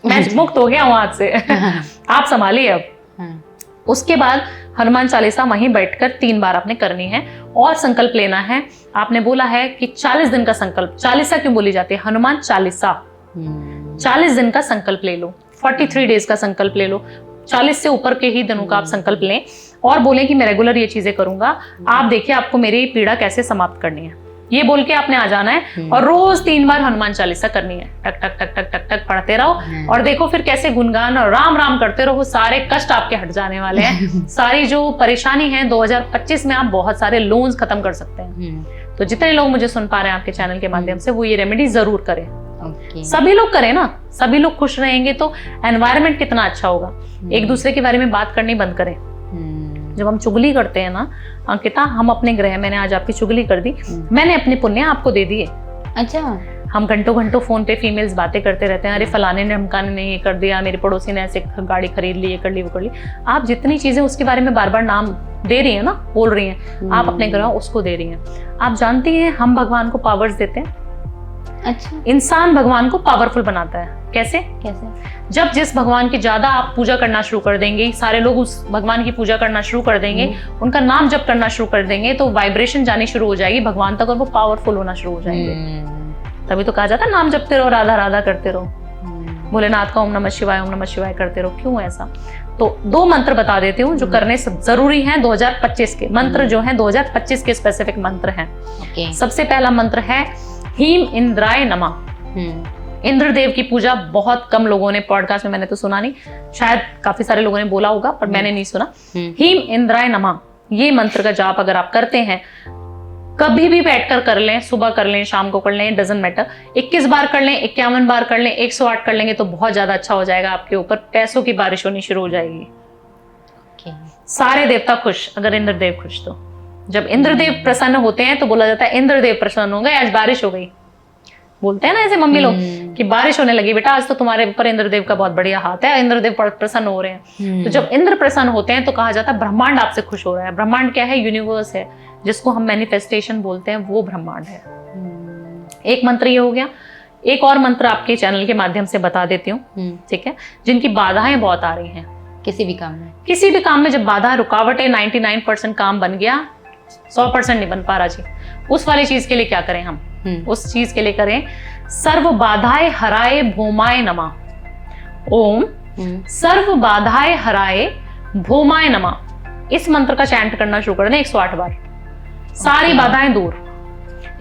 मैं मुक्त हो गया हूँ आज से। आप संभालिए अब। उसके बाद हनुमान चालीसा वहीं बैठकर 3 बार आपने करनी है और संकल्प लेना है। आपने बोला है कि 40 दिन का संकल्प, चालीसा क्यों बोली जाती है? हनुमान चालीसा, 40 दिन का संकल्प ले लो, 43 डेज का संकल्प ले लो, 40 से ऊपर के ही दिनों का आप संकल्प लें और बोलें कि मैं रेगुलर ये चीजें करूंगा। आप देखिए आपको मेरी पीड़ा कैसे समाप्त करनी है, ये बोल के आपने आ जाना है और रोज 3 बार हनुमान चालीसा करनी है। टक टक टक टक टक टक पढ़ते रहो और देखो फिर कैसे गुणगान और राम राम करते रहो, सारे कष्ट आपके हट जाने वाले हैं। सारी जो परेशानी है 2025 में आप बहुत सारे लोन्स खत्म कर सकते हैं। तो जितने लोग मुझे सुन पा रहे हैं आपके चैनल के माध्यम से, वो ये रेमेडी जरूर करें। सभी लोग करें ना, सभी लोग खुश रहेंगे तो एनवायरनमेंट कितना अच्छा होगा। एक दूसरे के बारे में बात करनी बंद करें। जब हम चुगली करते हैं ना अंकिता, हम अपने ग्रह, मैंने आज आपकी चुगली कर दी, मैंने अपने पुण्य आपको दे दिए। अच्छा। हम घंटों घंटों फोन पे फीमेल्स बातें करते रहते हैं, अरे फलाने ने ढमकाने ने ये कर दिया, मेरे पड़ोसी ने ऐसे गाड़ी खरीद ली, ये कर ली, वो कर ली। आप जितनी चीजें उसके बारे में बार बार नाम दे रही है ना, बोल रही हैं, आप अपने ग्रह उसको दे रही हैं। आप जानती हैं हम भगवान को पावर्स देते हैं। अच्छा। इंसान भगवान को पावरफुल बनाता है। कैसे? जब जिस भगवान की ज्यादा आप पूजा करना शुरू कर देंगे, सारे लोग उस भगवान की पूजा करना शुरू कर देंगे, उनका नाम जप करना शुरू कर देंगे, तो वाइब्रेशन जानी शुरू हो जाएगी भगवान तक और वो पावरफुल होना शुरू हो जाएंगे। तभी तो कहा जाता है नाम जपते रहो, राधा राधा करते रहो, भोलेनाथ का ओम नमः शिवाय करते रहो। क्यों ऐसा? तो 2 मंत्र बता देती हूँ जो करने जरूरी हैं 2025 के मंत्र, जो हैं 2025 के स्पेसिफिक मंत्र हैं। सबसे पहला मंत्र है हीम इंद्राय नमः। इंद्रदेव की पूजा बहुत कम लोगों ने पॉडकास्ट में, मैंने तो सुना नहीं, शायद काफी सारे लोगों ने बोला होगा पर मैंने नहीं सुना। हीम इंद्राय नमः, ये मंत्र का जाप अगर आप करते हैं, कभी भी बैठकर कर लें, सुबह कर लें, शाम को कर लें, डजंट मैटर, 21 बार कर लें, 51 बार कर लें, 108 कर लेंगे तो बहुत ज्यादा अच्छा हो जाएगा। आपके ऊपर पैसों की बारिश होनी शुरू हो जाएगी। सारे देवता खुश, अगर इंद्रदेव खुश तो। जब इंद्रदेव प्रसन्न होते हैं तो बोला जाता है इंद्रदेव प्रसन्न हो गए, आज बारिश हो गई। बोलते हैं ना ऐसे मम्मी लोग कि बारिश होने लगी बेटा, आज तो तुम्हारे ऊपर इंद्रदेव का बहुत बढ़िया हाथ है, इंद्रदेव प्रसन्न हो रहे हैं। तो जब इंद्र प्रसन्न होते हैं तो कहा जाता है ब्रह्मांड आपसे खुश हो रहा है। ब्रह्मांड क्या है? यूनिवर्स है, जिसको हम मैनिफेस्टेशन बोलते हैं, वो ब्रह्मांड है। एक मंत्र ये हो गया। एक और मंत्र आपके चैनल के माध्यम से बता देती हूँ, ठीक है? जिनकी बाधाएं बहुत आ रही हैं किसी भी काम में, जब बाधा रुकावटें, 99% काम बन गया, 100% नहीं बन पा रहा जी, उस वाली चीज के लिए क्या करें हम? उस चीज के लिए करें सर्व बाधाए हराए भौमाय नमः। ओम सर्व बाधाए हराए भौमाय नमः, इस मंत्र का चैंट करना शुरू कर दें 108 बार, सारी बाधाएं दूर।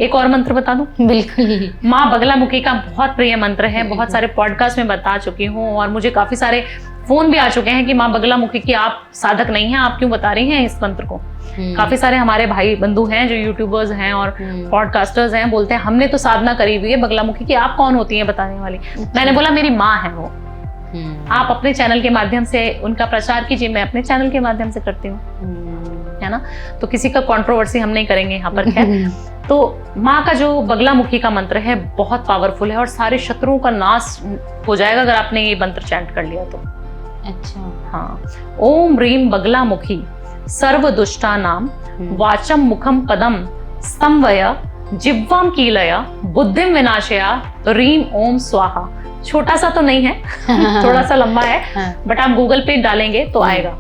एक और मंत्र बता दूं? बिल्कुल। माँ बगलामुखी का बहुत प्रिय मंत्र है, बहुत सारे पॉडकास्ट में बता चुकी हूँ और मुझे काफी सारे फोन भी आ चुके हैं कि माँ बगलामुखी की आप साधक नहीं हैं, आप क्यों बता रही हैं इस मंत्र को। काफी सारे हमारे भाई बंधु हैं जो यूट्यूबर्स हैं और पॉडकास्टर्स हैं, बोलते हैं हमने तो साधना करी हुई है बगलामुखी की, आप कौन होती हैं बताने वाली। मैंने बोला मेरी माँ है वो। आप अपने चैनल के माध्यम से उनका प्रचार कीजिए, मैं अपने चैनल के माध्यम से करती हूँ, है ना? तो किसी का कंट्रोवर्सी हम नहीं करेंगे यहाँ पर। खैर, तो माँ का जो बगलामुखी का मंत्र है बहुत पावरफुल है और सारे शत्रुओं का नाश हो जाएगा अगर आपने ये मंत्र चैंट कर लिया तो। अच्छा। हाँ। ओम रीम बगलामुखी सर्व दुष्टानाम वाचम मुखम पदम स्तंभय जिह्वाम कीलय बुद्धिम विनाशया रीम ओम स्वाहा। छोटा सा तो नहीं है, थोड़ा सा लंबा है, बट आप गूगल पे डालेंगे तो आएगा।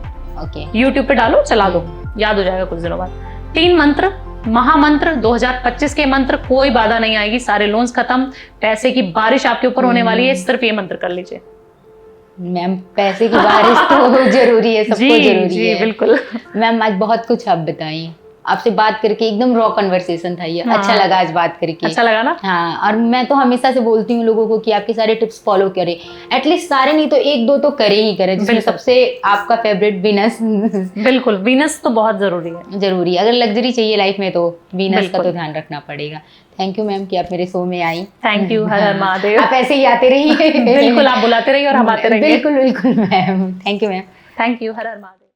यूट्यूब पे डालो, चला दो, याद हो जाएगा कुछ दिनों बाद। 3 मंत्र, महामंत्र 2025 के मंत्र, कोई बाधा नहीं आएगी, सारे लोन्स खत्म, पैसे की बारिश आपके ऊपर होने वाली है। सिर्फ ये मंत्र कर लीजिए। मैम पैसे की बारिश तो जरूरी है, सबको जरूरी है। बिल्कुल मैम आज बहुत कुछ आप बताइए, आपसे बात करके एकदम रॉ कन्वर्सेशन था ये। हाँ। अच्छा लगा आज बात करके। अच्छा लगा ना? हाँ। और मैं तो हमेशा से बोलती हूँ लोगों को कि आपके सारे टिप्स फॉलो करें, एटलीस्ट सारे नहीं तो 1-2 तो करे ही करे, जिसमें सबसे आपका फेवरेट वीनस। बिल्कुल, वीनस तो बहुत जरूरी है। जरूरी, अगर लग्जरी चाहिए लाइफ में तो वीनस का तो ध्यान रखना पड़ेगा। थैंक यू मैम कि आप मेरे शो में आई। Thank you. हर हर महादेव। आप ऐसे ही आते रहिए। बिल्कुल, आप बुलाते रहिए और हम आते रहेंगे। बिल्कुल बिल्कुल ma'am. Thank you ma'am. Thank you. हर हर महादेव।